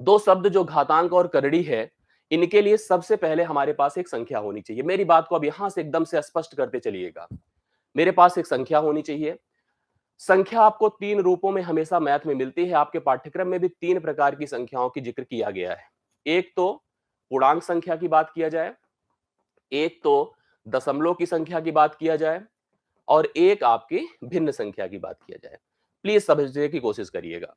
दो शब्द जो घातांक और करड़ी है, इनके लिए सबसे पहले हमारे पास एक संख्या होनी चाहिए। मेरी बात को अब यहां से एकदम से स्पष्ट करते चलिएगा। मेरे पास एक संख्या होनी चाहिए। संख्या आपको तीन रूपों में हमेशा मैथ में मिलती है। आपके पाठ्यक्रम में भी तीन प्रकार की संख्याओं की जिक्र किया गया है। एक तो पूर्णांक संख्या की बात किया जाए, एक तो दशमलव की संख्या की बात किया जाए, और एक आपकी भिन्न संख्या की बात किया जाए। प्लीज समझने की कोशिश करिएगा।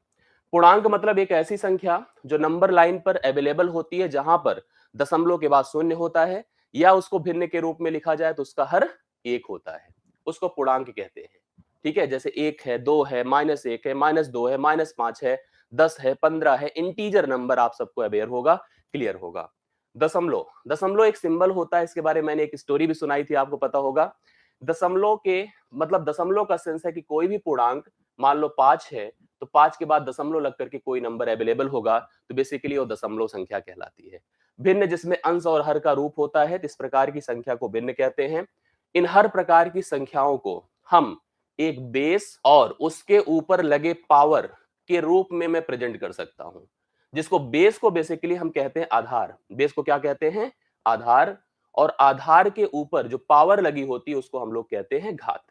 पूर्णांक मतलब एक ऐसी संख्या जो नंबर लाइन पर अवेलेबल होती है, जहां पर दशमलव के बाद शून्य होता है, या उसको भिन्न के रूप में लिखा जाए तो उसका हर एक होता है, उसको पूर्णांक कहते हैं। ठीक है, जैसे एक है, दो है, माइनस एक है, माइनस दो है, माइनस पांच है, 10 है, 15 है, इंटीजर नंबर आप सबको अवेयर होगा, क्लियर होगा। दशमलव, दशमलव एक सिंबल होता है, इसके बारे में मैंने एक स्टोरी भी सुनाई थी, आपको पता होगा। दशमलव के मतलब दशमलव का सेंस है कि कोई भी पूर्णांक, मान लो 5 है, तो 5 के बाद दशमलव लग करके कोई नंबर अवेलेबल होगा, तो बेसिकली वो दशमलव संख्या कहलाती है। भिन्न जिसमें अंश और हर का रूप होता है, तो इस प्रकार की संख्या को भिन्न कहते हैं। इन हर प्रकार की संख्याओं को हम एक बेस और उसके ऊपर लगे पावर के रूप में मैं प्रेजेंट कर सकता हूं, जिसको बेस को बेसिकली हम कहते हैं आधार। बेस को क्या कहते हैं? आधार। और आधार के ऊपर जो पावर लगी होती है उसको हम लोग कहते हैं घात।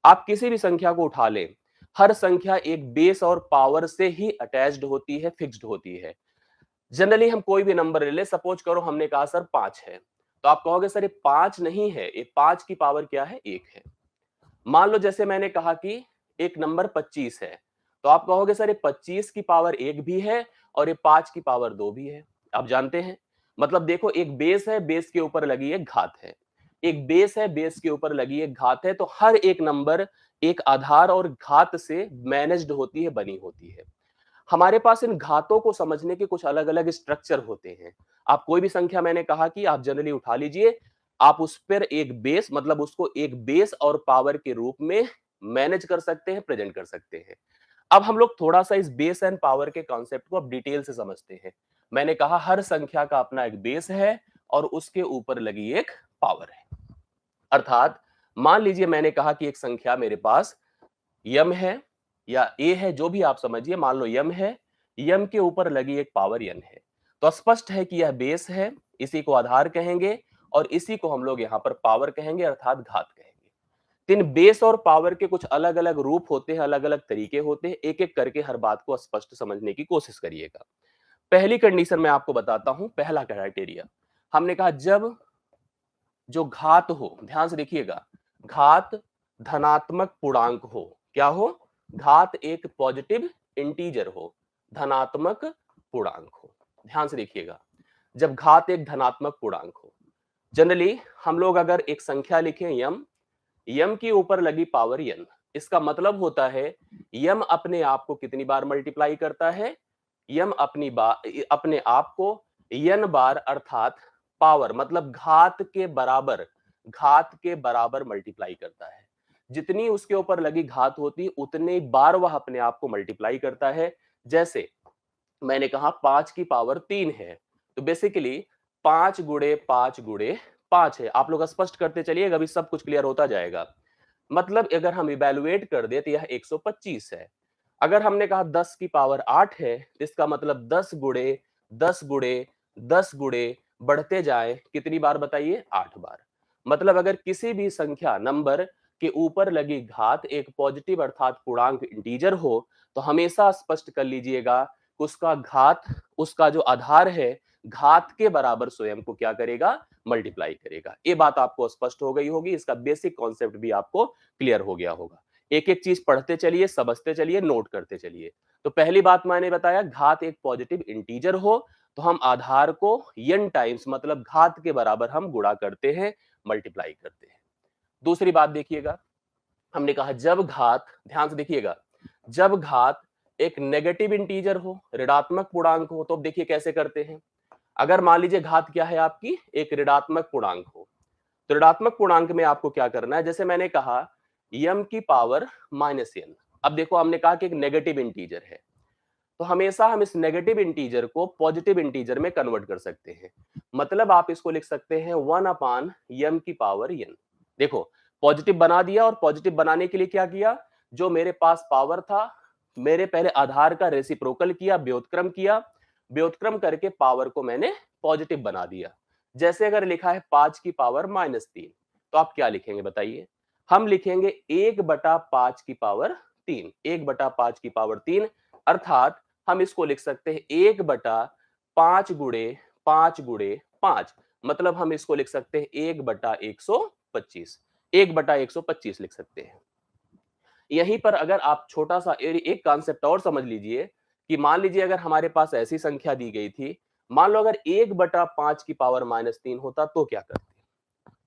आप किसी भी संख्या को उठा लें, हर संख्या एक बेस और पावर से ही अटैच्ड होती है, फिक्स्ड होती है। जनरली हम कोई भी नंबर ले ले, सपोज करो हमने कहा सर 5 है, तो आप कहोगे सर ये 5 नहीं है, ये 5 की पावर क्या है? 1 है। मान लो जैसे मैंने कहा कि एक नंबर 25 है, तो आप कहोगे सर ये 25 की पावर 1 भी है और ये 5 की पावर 2 भी है। आप जानते हैं, मतलब देखो, एक बेस है, बेस के ऊपर लगी एक घात है। एक बेस है, बेस के ऊपर लगी एक घात है, तो हर एक नंबर एक आधार और घात से मैनेज्ड होती है, बनी होती है। हमारे पास इन घातों को समझने के कुछ अलग-अलग स्ट्रक्चर होते हैं। आप कोई भी संख्या, मैंने कहा कि आप जनरली उठा लीजिए, आप उस पर एक बेस, मतलब उसको एक बेस और पावर के रूप में मैनेज कर सकते हैं, प्रेजेंट कर सकते हैं। अब हम लोग थोड़ा-सा इस बेस एंड पावर के कॉन्सेप्ट को अब डिटेल से समझते हैं। मैंने कहा हर संख्या का अपना एक बेस है और उसके ऊपर लगी एक पावर है। अर्थात मान लीजिए मैंने कहा कि एक संख्या मेरे पास यम है या ए है, जो भी आप समझिए, मान लो यम है, यम के ऊपर लगी एक पावर यन है, तो स्पष्ट है कि यह बेस है, इसी को आधार कहेंगे और इसी को हम लोग यहाँ पर पावर कहेंगे, अर्थात घात कहेंगे। तीन बेस और पावर के कुछ अलग अलग रूप होते हैं, अलग अलग तरीके होते हैं, एक एक करके हर बात को स्पष्ट समझने की कोशिश करिएगा। पहली कंडीशन मैं आपको बताता हूं, पहला क्राइटेरिया हमने कहा, जब जो घात हो, ध्यान से देखिएगा, घात धनात्मक पूर्णांक हो। क्या हो? घात एक पॉजिटिव इंटीजर हो, धनात्मक पूर्णांक हो। ध्यान से देखिएगा, जब घात एक धनात्मक पूर्णांक हो, जनरली हम लोग अगर एक संख्या लिखें यम, यम के ऊपर लगी पावर यन, इसका मतलब होता है यम अपने आप को कितनी बार मल्टीप्लाई करता है? यम अपने आप को यन बार, अर्थात पावर मतलब घात के बराबर मल्टीप्लाई करता है। जितनी उसके ऊपर लगी घात होती है, उतने बार वह अपने आप को मल्टीप्लाई करता है। जैसे मैंने कहा 5 की पावर 3 है, तो बेसिकली 5 गुणे 5 गुणे 5 है। आप लोग स्पष्ट करते चलिएगा, अभी सब कुछ क्लियर होता जाएगा। मतलब अगर हम इवैल्यूएट कर दे तो यह 125 है। अगर हमने कहा 10 की पावर 8 है, तो इसका मतलब 10 गुणे 10 गुणे 10 गुणे बढ़ते जाए, कितनी बार बताइए? 8 बार। मतलब अगर किसी भी संख्या नंबर के ऊपर लगी घात एक पॉजिटिव अर्थात पूर्णांक इंटीजर हो, तो हमेशा स्पष्ट कर लीजिएगा, उसका घात, उसका जो आधार है, घात के बराबर स्वयं को क्या करेगा? मल्टीप्लाई करेगा। ये बात आपको स्पष्ट हो गई होगी, इसका बेसिक कॉन्सेप्ट भी आपको क्लियर हो गया होगा। एक एक चीज पढ़ते चलिए, समझते चलिए, नोट करते चलिए। तो पहली बात मैंने बताया, घात एक पॉजिटिव इंटीजर हो तो हम आधार को n टाइम्स मतलब घात के बराबर हम गुणा करते हैं, मल्टीप्लाई करते हैं। दूसरी बात देखिएगा, हमने कहा जब घात, ध्यान से देखिएगा, जब घात एक नेगेटिव इंटीजर हो, ऋणात्मक पूर्णांक हो, तो अब देखिए कैसे करते हैं। अगर मान लीजिए घात क्या है आपकी? एक ऋणात्मक पूर्णांक हो, तो ऋणात्मक पूर्णांक में आपको क्या करना है? जैसे मैंने कहा यम की पावर माइनस एन। अब देखो, हमने कहा कि एक नेगेटिव इंटीजर है, तो हमेशा हम इस नेगेटिव इंटीजर को पॉजिटिव इंटीजर में कन्वर्ट कर सकते हैं। मतलब आप इसको लिख सकते हैं 1/m की पावर n। देखो, पॉजिटिव बना दिया, और पॉजिटिव बनाने के लिए क्या किया? जो मेरे पास पावर था, मेरे पहले आधार का रेसिप्रोकल किया, व्युत्क्रम किया, व्युत्क्रम करके पावर को मैंने पॉजिटिव बना दिया। जैसे अगर लिखा है 5 की पावर -3, तो आप क्या लिखेंगे बताइए? हम लिखेंगे 1/5 की पावर 3, 1/5 की पावर 3, अर्थात हम इसको लिख सकते हैं 1/5 गुणे 5 गुणे 5, मतलब हम इसको लिख सकते हैं 1/125, 1/125 लिख सकते हैं। यहीं पर अगर आप छोटा सा एक कॉन्सेप्ट और समझ लीजिए कि मान लीजिए अगर हमारे पास ऐसी संख्या दी गई थी, मान लो अगर 1/5 की पावर -3 होता तो क्या करते?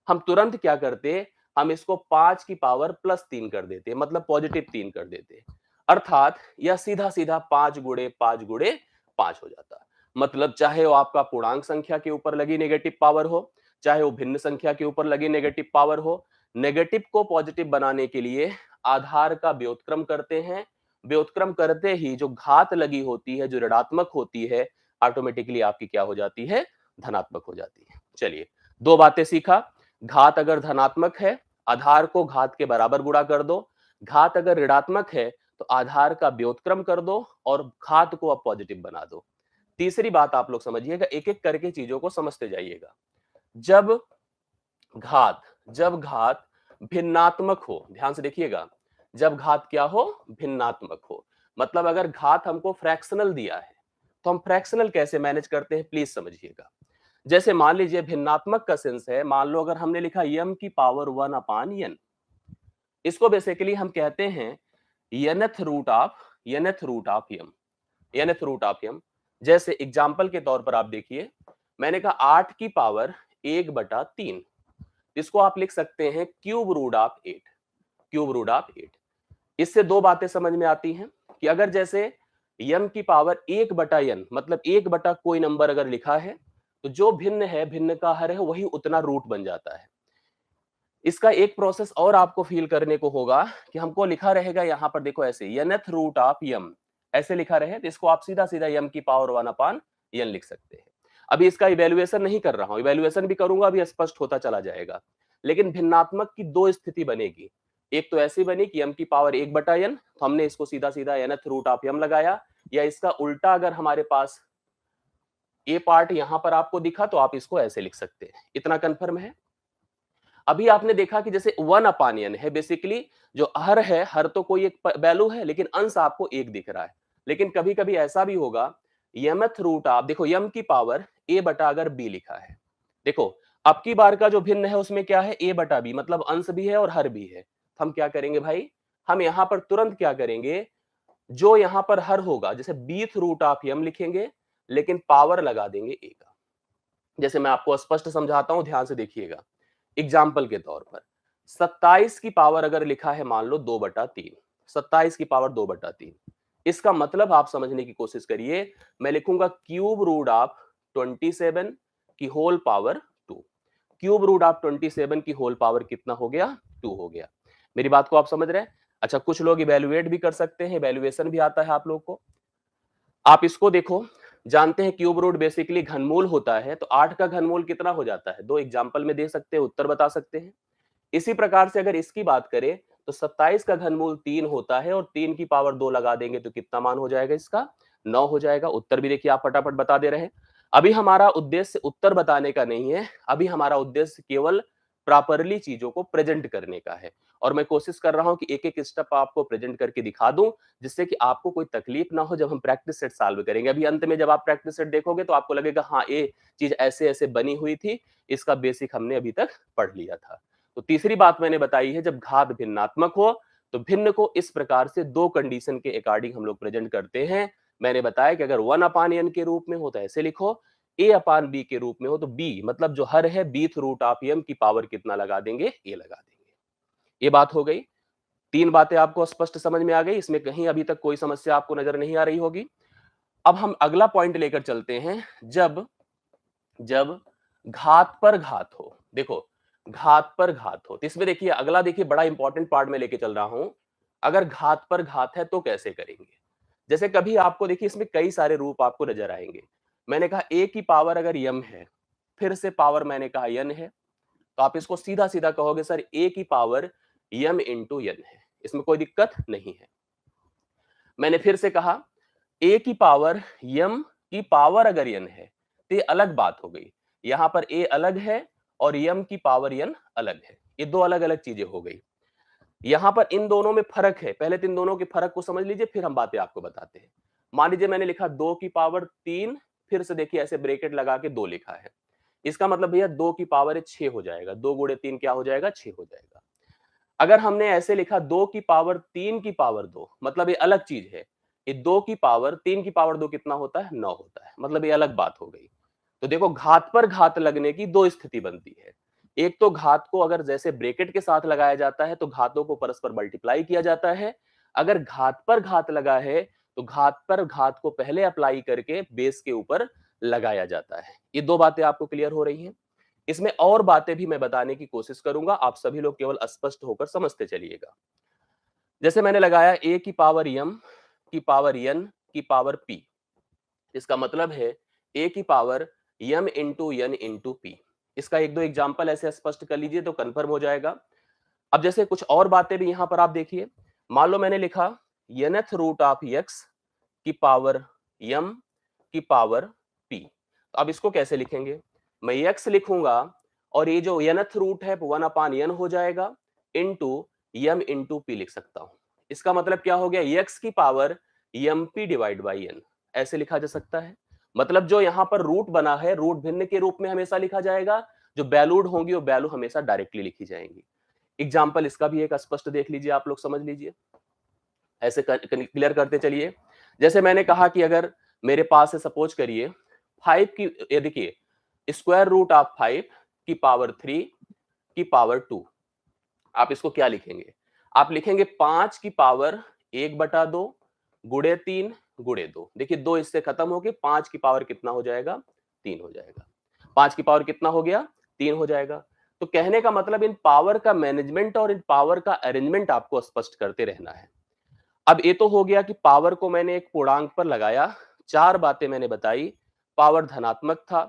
हम तुरंत क्या करते? हम इसको 5 की पावर +3 कर देते, मतलब पॉजिटिव 3 कर देते। अर्थात यह सीधा-सीधा 5 गुणे 5 गुणे 5 हो जाता। मतलब चाहे वो आपका पूर्णांक संख्या के ऊपर लगी नेगेटिव पावर हो, चाहे वो भिन्न संख्या के ऊपर लगी नेगेटिव पावर हो, नेगेटिव को पॉजिटिव बनाने के लिए आधार का व्युत्क्रम करते हैं। व्युत्क्रम करते ही जो घात लगी होती है, जो ऋणात्मक होती है, ऑटोमेटिकली आपकी क्या हो जाती है? धनात्मक हो जाती है। चलिए, 2 बातें सीखा। घात अगर धनात्मक है, आधार को घात के बराबर गुणा कर दो। घात अगर ऋणात्मक है, तो आधार का व्युत्क्रम कर दो और घात को अब पॉजिटिव बना दो। तीसरी बात आप लोग समझिएगा, एक-एक करके चीजों को समझते जाइएगा। जब घात जब घात भिन्नात्मक हो, ध्यान से देखिएगा, जब घात क्या हो? भिन्नात्मक हो। मतलब अगर घात हमको फ्रैक्शनल दिया है, तो हम फ्रैक्शनल कैसे मैनेज करते हैं, प्लीज समझिएगा। जैसे मान लीजिए भिन्नात्मक का सेंस है, मान लो अगर हमने लिखा m की पावर 1/n, इसको बेसिकली हम कहते हैं nth root of m, nth root of m। जैसे एग्जांपल के तौर पर आप देखिए, मैंने कहा 8 की पावर 1/3, इसको आप लिख सकते हैं cube root of 8, cube root of 8। इससे 2 बातें समझ में आती हैं कि अगर जैसे m की पावर 1/n, मतलब 1 बटा कोई नंबर अगर लिखा है, तो जो भिन्न है, भिन्न का हर है, वही उतना रूट बन जाता है। इसका एक प्रोसेस और आपको फील करने को होगा कि हमको लिखा रहेगा यहां पर देखो ऐसे nth रूट ऑफ m, ऐसे लिखा रहे, तो इसको आप सीधा सीधा m की पावर 1/n लिख सकते हैं। अभी इसका इवैल्यूएशन नहीं कर रहा हूं, इवैल्यूएशन भी करूंगा अभी स्पष्ट होता चला जाएगा। लेकिन भिन्नात्मक की 2 स्थिति बनेगी। एक तो ऐसी बनी कि m की पावर 1/n, तो हमने इसको सीधा सीधा nth रूट ऑफ m लगाया, या इसका उल्टा अगर हमारे पास ए पार्ट यहां पर आपको दिखा, तो आप इसको ऐसे लिख सकते हैं। इतना कंफर्म है? अभी आपने देखा कि जैसे 1/n है, बेसिकली जो हर है, हर तो कोई एक वैल्यू है, लेकिन अंश आपको एक दिख रहा है। लेकिन कभी कभी ऐसा भी होगा, mth रूट आप देखो m की पावर a बटा अगर b लिखा है, देखो अब की बार का जो भिन्न है उसमें क्या है? a बटा b, मतलब अंश भी है और हर भी है। तो हम क्या करेंगे भाई? हम यहां पर तुरंत क्या करेंगे, जो यहां पर हर होगा, जैसे bth रूट ऑफ m लिखेंगे, लेकिन पावर लगा देंगे a का। जैसे मैं आपको स्पष्ट समझाता हूं, ध्यान से देखिएगा। एग्जाम्पल के तौर पर 27 की पावर अगर लिखा है मान लो 2/3, 27 की पावर 2/3, इसका मतलब आप समझने की कोशिश करिए, मैं लिखूंगा क्यूब रूट ऑफ 27 की whole power 2। Cube root of 27 की होल पावर कितना हो गया? 2 हो गया। मेरी बात को आप समझ रहे हैं? अच्छा, कुछ लोग इवेल्युएट भी कर सकते हैं, इवेल्युएशन भी आता है आप लोग को। आप इसको देखो, जानते हैं क्यूब रूट बेसिकली घनमूल होता है, तो 8 का घनमूल कितना हो जाता है? 2 एग्जांपल में दे सकते हैं, उत्तर बता सकते हैं। इसी प्रकार से अगर इसकी बात करें, तो 27 का घनमूल 3 होता है, और 3 की पावर 2 लगा देंगे तो कितना मान हो जाएगा इसका? 9 हो जाएगा। उत्तर भी देखिए आप फटाफट बता दे रहे हैं। अभी हमारा उद्देश्य उत्तर बताने का नहीं है, अभी हमारा उद्देश्य केवल प्रॉपरली चीजों को प्रेजेंट करने का है। और मैं कोशिश कर रहा हूं कि एक-एक स्टेप आपको प्रेजेंट करके दिखा दूं, जिससे कि आपको कोई तकलीफ ना हो जब हम प्रैक्टिस सेट सॉल्व करेंगे। अभी अंत में जब आप प्रैक्टिस सेट देखोगे तो आपको लगेगा हाँ, ये चीज ऐसे-ऐसे बनी हुई थी, इसका बेसिक हमने अभी तक पढ़ लिया था। तो तीसरी बात मैंने बताई है, जब घात भिन्नात्मक हो, तो भिन्न को इस प्रकार से 2 कंडीशन के अकॉर्डिंग हम लोग प्रेजेंट करते हैं। मैंने बताया कि अगर 1/n के रूप में हो तो ऐसे लिखो, a/b के रूप में हो तो b, मतलब जो हर है bth रूट ऑफ m की पावर कितना लगा देंगे? a लगा देंगे। ये बात हो गई। 3 बातें आपको स्पष्ट समझ में आ गई, इसमें कहीं अभी तक कोई समस्या आपको नजर नहीं आ रही होगी। अब हम अगला पॉइंट लेकर चलते हैं, जब जब घात पर घात हो। देखो, घात पर घात हो, तो इसमें देखिए अगला, देखिए बड़ा इंपॉर्टेंट पार्ट में लेके चल रहा हूं। अगर घात पर घात है तो कैसे करेंगे? जैसे कभी आपको देखिए इसमें कई सारे रूप आपको नजर आएंगे। मैंने कहा a की पावर अगर m है, फिर से पावर मैंने कहा n है, तो आप इसको सीधा सीधा कहोगे सर a की पावर m इंटू n है, इसमें कोई दिक्कत नहीं है। मैंने फिर से कहा a की पावर m की पावर अगर n है तो ये अलग बात हो गई। यहां पर a अलग है और m की पावर n अलग है, ये दो अलग अलग चीजें हो गई। यहां पर इन दोनों में फर्क है, पहले तो इन दोनों के फर्क को समझ लीजिए, फिर हम बातें आपको बताते हैं। मान लीजिए मैंने लिखा 2 की पावर 3, फिर से देखिए ऐसे ब्रैकेट लगा के 2 लिखा है। इसका मतलब भैया 2 की पावर 6 हो जाएगा, 2 गुणे 3 क्या हो जाएगा, 6 हो जाएगा। अगर हमने ऐसे लिखा 2 की पावर 3 की पावर 2, मतलब ये अलग चीज है। ये 2 की पावर 3 की पावर 2 कितना होता है, 9 होता है, मतलब ये अलग बात हो गई। तो देखो घात पर घात लगने की दो स्थिति बनती है। एक तो घात को अगर जैसे ब्रैकेट के साथ लगाया जाता है तो घातों को परस्पर मल्टीप्लाई किया जाता है। अगर घात पर घात लगा है तो घात पर घात को पहले अप्लाई करके बेस के ऊपर लगाया जाता है। ये दो बातें आपको क्लियर हो रही हैं। इसमें और बातें भी मैं बताने की कोशिश करूंगा, आप सभी लोग केवल स्पष्ट होकर समझते चलिएगा। जैसे मैंने लगाया a की पावर m की पावर n की पावर p, इसका मतलब है a की power m into n into p। इसका एक दो एग्जाम्पल ऐसे स्पष्ट कर लीजिए तो कंफर्म हो जाएगा। अब जैसे कुछ और बातें भी यहां पर आप देखिए, मान लो मैंने लिखा nth रूट ऑफ x की पावर m की पावर p, तो अब इसको कैसे लिखेंगे, मैं x लिखूंगा और ये जो nth रूट है 1 अपान n हो जाएगा इंटू m इंटू p लिख सकता हूं। इसका मतलब क्या हो गया, x की power mp divide by n, ऐसे लिखा जा सकता है। मतलब जो यहां पर रूट बना है, रूट भिन्न के रूप में हमेशा लिखा जाएगा, जो वैल्यूड होंगी वो वैल्यू हमेशा डायरेक्टली लिखी जाएंगी। एग्जाम्पल इसका भी एक स्पष्ट देख लीजिए, आप लोग समझ लीजिए, ऐसे क्लियर करते चलिए। जैसे मैंने कहा कि अगर मेरे पास है सपोज करिए 5 की, ये देखिए स्क्वायर रूट ऑफ 5 की पावर 3 की पावर 2, आप इसको क्या लिखेंगे, आप लिखेंगे 5 की पावर 1/2 गुड़े 3 गुड़े 2। देखिए 2 इससे खत्म होके 5 की पावर कितना हो जाएगा, 3 हो जाएगा। 5 की पावर कितना हो गया, 3 हो जाएगा। तो कहने का मतलब इन पावर का मैनेजमेंट और इन पावर का अरेंजमेंट आपको स्पष्ट करते रहना है। अब ये तो हो गया कि पावर को मैंने एक पूर्णांक पर लगाया, चार बातें मैंने बताई। पावर धनात्मक था,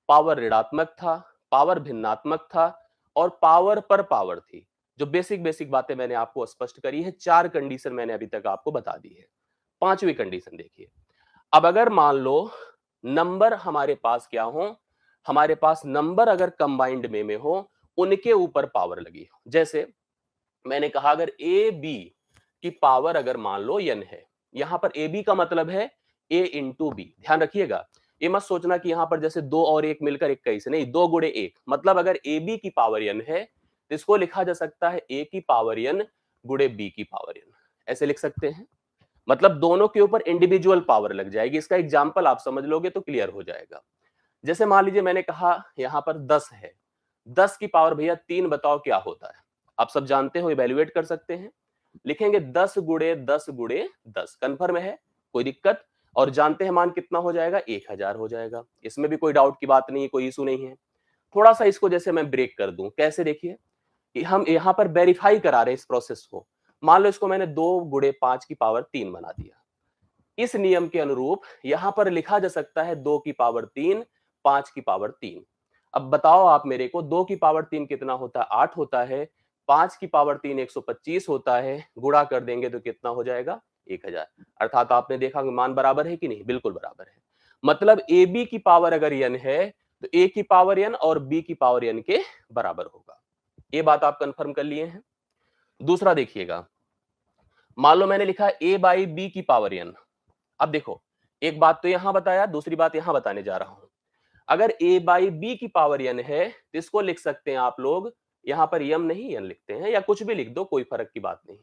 पावर ऋणात्मक था, पावर भिन्नात्मक था और पावर पर पावर थी। जो बेसिक बेसिक बातें मैंने आपको स्पष्ट करी है, चार कंडीशन मैंने अभी तक आपको बता दी है। पांचवी कंडीशन देखिए, अब अगर मान लो नंबर हमारे पास क्या हो, हमारे पास नंबर अगर कंबाइंड में हो, उनके ऊपर पावर लगी हो। जैसे मैंने कहा अगर ए बी की पावर अगर मान लो n है, यहां पर ए बी का मतलब है a इंटू बी। ध्यान रखिएगा, ये मत सोचना कि यहां पर जैसे दो और एक मिलकर 21, नहीं, 2 गुणे 1, मतलब अगर ए बी की पावर n है तो इसको लिखा जा सकता है a की पावर n गुणे b की पावर n, ऐसे लिख सकते हैं। मतलब दोनों के ऊपर इंडिविजुअल पावर लग जाएगी। इसका एग्जाम्पल आप समझ लोगे तो क्लियर हो जाएगा। जैसे मान लीजिए मैंने कहा यहां पर 10 है, 10 की पावर भैया 3, बताओ क्या होता है। आप सब जानते हो, इवेल्युएट कर सकते हैं। लिखेंगे 10 गुड़े 10 गुड़े 10, कंफर्म है, कोई दिक्कत, और जानते हैं मान कितना हो जाएगा, 1000 हो जाएगा। इसमें भी कोई डाउट की बात नहीं है, कोई इशू नहीं है। थोड़ा सा इसको जैसे मैं ब्रेक कर दूं, कैसे, देखिए कि हम यहां पर वेरीफाई करा रहे हैं इस प्रोसेस को। मान लो इसको मैंने 2 गुड़े 5 की पावर 3 बना दिया। इस नियम के अनुरूप यहां पर लिखा जा सकता है 2 की पावर 3, 5 की पावर 3। अब बताओ आप मेरे को, 2 की पावर 3 कितना होता है, 8 होता है। 5 की पावर 3 125 होता है, गुणा कर देंगे तो कितना हो जाएगा, 1000। अर्थात आपने देखा मान बराबर है कि नहीं, बिल्कुल बराबर है। मतलब ए बी की पावर अगर n है तो a की पावर n और b की पावर n के बराबर होगा। ये बात आप कंफर्म कर लिए हैं। दूसरा देखिएगा, मान लो मैंने लिखा a बाई बी की पावर n। अब देखो, एक बात तो यहां बताया, दूसरी बात यहां बताने जा रहा हूं। अगर a बाई बी की पावर n है तो इसको लिख सकते हैं आप लोग, यहां पर m नहीं n लिखते हैं, या कुछ भी लिख दो, कोई फर्क की बात नहीं।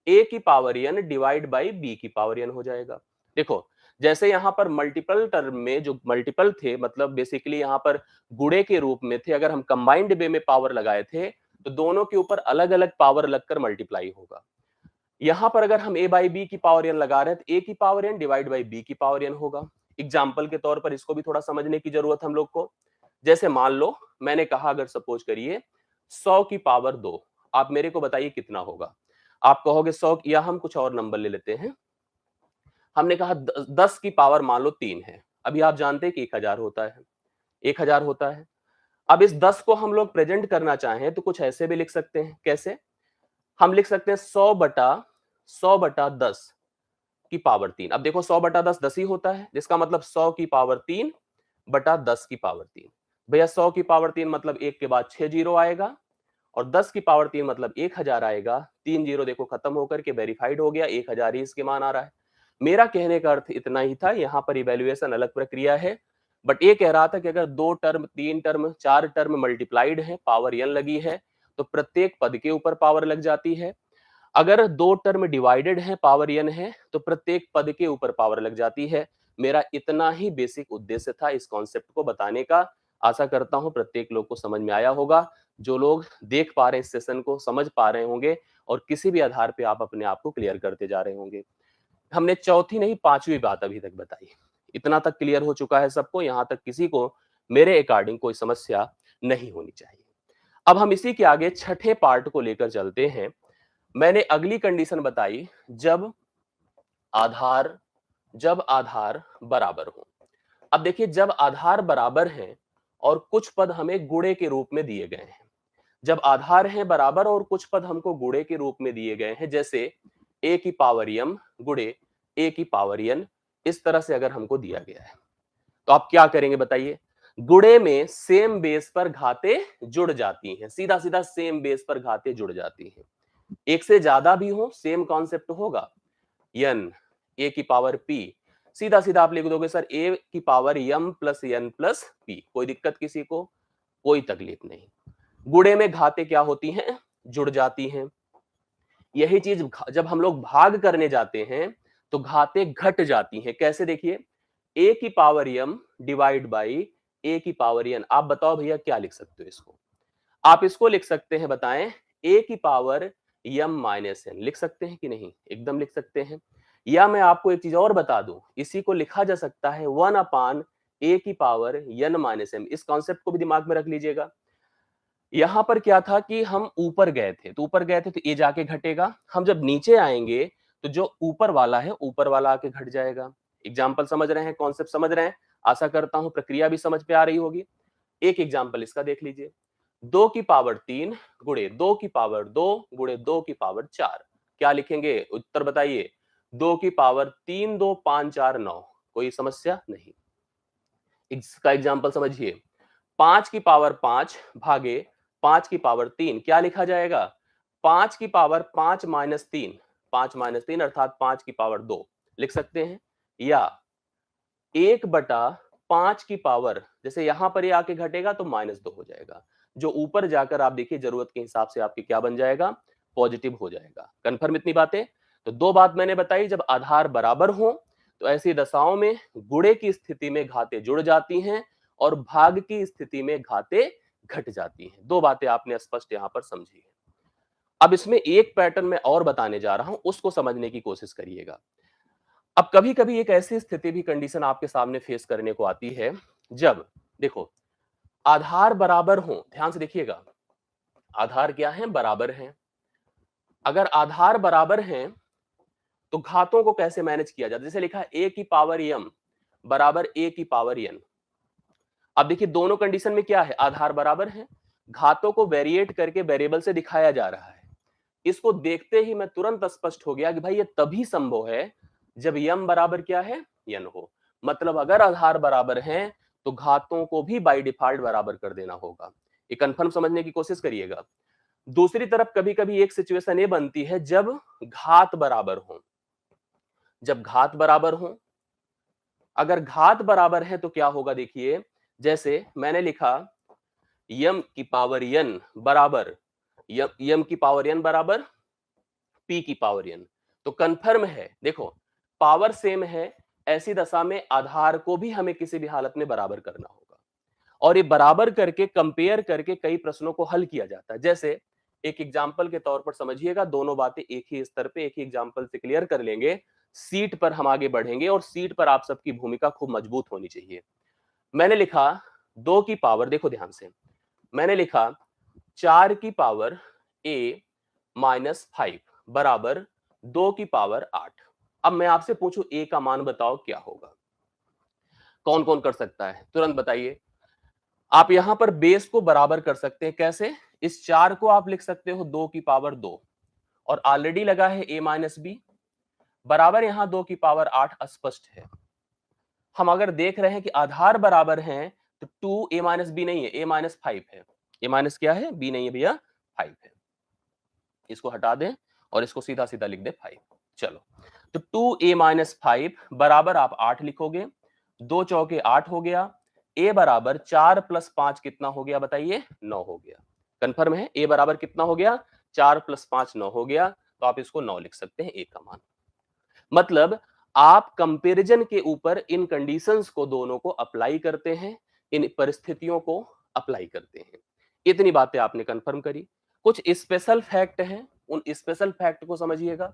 a की power n divide by b की पावर n हो जाएगा। देखो जैसे यहां पर मल्टीपल टर्म में जो मल्टीपल थे, मतलब बेसिकली यहां पर गुणे के रूप में थे, अगर हम कंबाइंड वे में पावर लगाए थे तो दोनों के ऊपर अलग अलग पावर लगकर मल्टीप्लाई होगा। यहां पर अगर हम a बाई बी की पावर n लगा रहे हैं तो a की power n divide by b की पावर n होगा। एग्जाम्पल के तौर पर इसको भी थोड़ा समझने की जरूरत हम लोग को। जैसे मान लो मैंने कहा अगर सपोज करिए 100 की पावर 2, आप मेरे को बताइए कितना होगा। आप कहोगे 100, या हम कुछ और नंबर ले लेते हैं। हमने कहा 10 की पावर मान लो 3 है। अभी आप जानते हैं कि 1000 होता है, 1000 होता है। अब इस 10 को हम लोग प्रेजेंट करना चाहें तो कुछ ऐसे भी लिख सकते हैं। कैसे, हम लिख सकते हैं 100 बटा 10 की पावर 3। अब देखो 100 बटा 10 10 ही होता है, जिसका मतलब 100 की पावर 3 बटा 10 की पावर 3। भैया 100 की पावर 3 मतलब 1 के बाद 6 जीरो आएगा, और 10 की पावर 3 मतलब 1000 आएगा। 3 जीरो देखो खत्म होकर के वेरीफाइड हो गया, 1000 ही इसके मान आ रहा है। मेरा कहने का अर्थ इतना ही था, यहाँ पर इवैल्यूएशन अलग प्रक्रिया है, बट ये कह रहा था कि अगर 2 टर्म, 3 टर्म, 4 टर्म मल्टीप्लाइड है, पावर n लगी है, तो प्रत्येक पद के ऊपर पावर लग जाती है। अगर 2 टर्म डिवाइडेड है, पावर n है, तो प्रत्येक पद के ऊपर पावर लग जाती है। मेरा इतना ही बेसिक उद्देश्य था इस कॉन्सेप्ट को बताने का। आशा करता हूं प्रत्येक लोग को समझ में आया होगा। जो लोग देख पा रहे हैं इस सेशन को, समझ पा रहे होंगे, और किसी भी आधार पे आप अपने आप को क्लियर करते जा रहे होंगे। हमने चौथी नहीं, पांचवी बात अभी तक बताई। इतना तक क्लियर हो चुका है सबको, यहां तक किसी को मेरे अकॉर्डिंग कोई समस्या नहीं होनी चाहिए। अब हम इसी के आगे छठे पार्ट को लेकर चलते हैं। मैंने अगली कंडीशन बताई, जब आधार जब आधार बराबर हो। अब देखिए, जब आधार बराबर हैं और कुछ पद हमें गुणे के रूप में दिए गए हैं। जब आधार है बराबर और कुछ पद हमको गुणे के रूप में दिए गए हैं, जैसे a की पावर m गुणे a की पावर n, इस तरह से अगर हमको दिया गया है, तो आप क्या करेंगे बताइए। गुणे में सेम बेस पर घाते जुड़ जाती हैं, सीधा सीधा सेम बेस पर घाते जुड़ जाती हैं। एक से ज्यादा भी हो, सेम कॉन्सेप्ट होगा। n a की पावर p, सीधा सीधा आप लिख दोगे सर a की power m plus n plus p। कोई दिक्कत किसी को? कोई तकलीफ नहीं। गुणे में घाते क्या होती हैं? जुड़ जाती हैं। यही चीज जब हम लोग भाग करने जाते हैं तो घाते घट जाती हैं। कैसे? देखिए, a की power m divide by a की पावर n। आप बताओ भैया क्या लिख सकते हो इसको? आप इसको लिख सकते हैं, बताएं, a की पावर m माइनस n लिख सकते हैं कि नहीं? एकदम लिख सकते हैं। या मैं आपको एक चीज और बता दूं, इसी को लिखा जा सकता है 1 अपान a की पावर n माइनस m। इस कॉन्सेप्ट को भी दिमाग में रख लीजिएगा। यहां पर क्या था कि हम ऊपर गए थे, तो ऊपर गए थे तो ए जाके घटेगा। हम जब नीचे आएंगे तो जो ऊपर वाला है, ऊपर वाला आके घट जाएगा। एग्जाम्पल समझ रहे हैं? कॉन्सेप्ट समझ रहे हैं? आशा करता हूं प्रक्रिया भी समझ पे आ रही होगी। एक एग्जाम्पल इसका देख लीजिए। 2 की पावर 3 गुणे 2 की पावर 2 गुणे 2 की पावर 4। क्या लिखेंगे? उत्तर बताइए। 2 की पावर 3 2 5 4 9। कोई समस्या नहीं। इसका एग्जाम्पल समझिए। 5 की पावर 5 भागे 5 की पावर 3, क्या लिखा जाएगा? 5 की पावर 5 माइनस 3, 5 माइनस 3 अर्थात 5 की पावर 2 लिख सकते हैं। या 1 बटा 5 की पावर, जैसे यहां पर ये आके घटेगा तो -2 हो जाएगा। जो ऊपर जाकर आप देखिए जरूरत के हिसाब से आपके क्या बन जाएगा? पॉजिटिव हो जाएगा। कंफर्म इतनी बातें? तो दो बात मैंने बताई, जब आधार बराबर हो तो ऐसी दशाओं में गुणे की स्थिति में घाते जुड़ जाती हैं और भाग की स्थिति में घाते घट जाती हैं। दो बातें आपने स्पष्ट यहां पर समझी है। अब इसमें एक पैटर्न मैं और बताने जा रहा हूं, उसको समझने की कोशिश करिएगा। अब कभी कभी एक ऐसी स्थिति भी, कंडीशन आपके सामने फेस करने को आती है, जब देखो आधार बराबर हो। ध्यान से देखिएगा, आधार क्या है? बराबर है। अगर आधार बराबर हैं तो घातों को कैसे मैनेज किया जाता है? जैसे लिखा है a की पावर m बराबर a की पावर n। अब देखिए दोनों कंडीशन में क्या है? आधार बराबर है, घातों को वेरिएट करके वेरिएबल से दिखाया जा रहा है। इसको देखते ही मैं तुरंत स्पष्ट हो गया कि भाई ये तभी संभव है जब m बराबर क्या है? n हो। मतलब अगर आधार बराबर हैं तो घातों को भी बाय डिफॉल्ट बराबर कर देना होगा। ये कंफर्म समझने की कोशिश करिएगा। दूसरी तरफ कभी कभी एक सिचुएशन ये बनती है जब घात बराबर हो। जब घात बराबर हो, अगर घात बराबर है तो क्या होगा? देखिए, जैसे मैंने लिखा m की पावर n बराबर m की पावर n बराबर p की पावर n, तो कंफर्म है। देखो पावर सेम है, ऐसी दशा में आधार को भी हमें किसी भी हालत में बराबर करना होगा। और ये बराबर करके, कंपेयर करके कई प्रश्नों को हल किया जाता है। जैसे एक एग्जाम्पल के तौर पर समझिएगा, दोनों बातें एक ही स्तर पे एक ही एग्जाम्पल से क्लियर कर लेंगे। सीट पर हम आगे बढ़ेंगे और सीट पर आप सबकी भूमिका खूब मजबूत होनी चाहिए। मैंने लिखा 2 की पावर, देखो ध्यान से, मैंने लिखा 4 की पावर a माइनस 5 बराबर 2 की पावर 8। अब मैं आपसे पूछूं a का मान बताओ क्या होगा? कौन कौन कर सकता है? तुरंत बताइए। आप यहां पर बेस को बराबर कर सकते हैं। कैसे? इस 4 को आप लिख सकते हो 2 की पावर 2, और ऑलरेडी लगा है a माइनस बी। बराबर यहां 2 की पावर 8 अस्पष्ट है। हम अगर देख रहे हैं कि आधार बराबर हैं तो 2 a माइनस बी नहीं है, a माइनस 5 है। a माइनस क्या है? b नहीं है भैया, 5 है। इसको हटा दें और इसको सीधा सीधा लिख दे 5। चलो, तो 2a माइनस 5 बराबर आप 8 लिखोगे, 2 चौके 8 हो गया। a बराबर 4 प्लस 5 कितना हो गया बताइए? 9 हो गया। कंफर्म है? a बराबर कितना हो गया? 4 प्लस 5 9 हो गया। तो आप इसको 9 लिख सकते हैं a का मान। मतलब आप कंपैरिजन के ऊपर इन कंडीशंस को दोनों को अप्लाई करते हैं, इन परिस्थितियों को अप्लाई करते हैं। इतनी बातें आपने कंफर्म करी। कुछ स्पेशल फैक्ट हैं, उन स्पेशल फैक्ट को समझिएगा।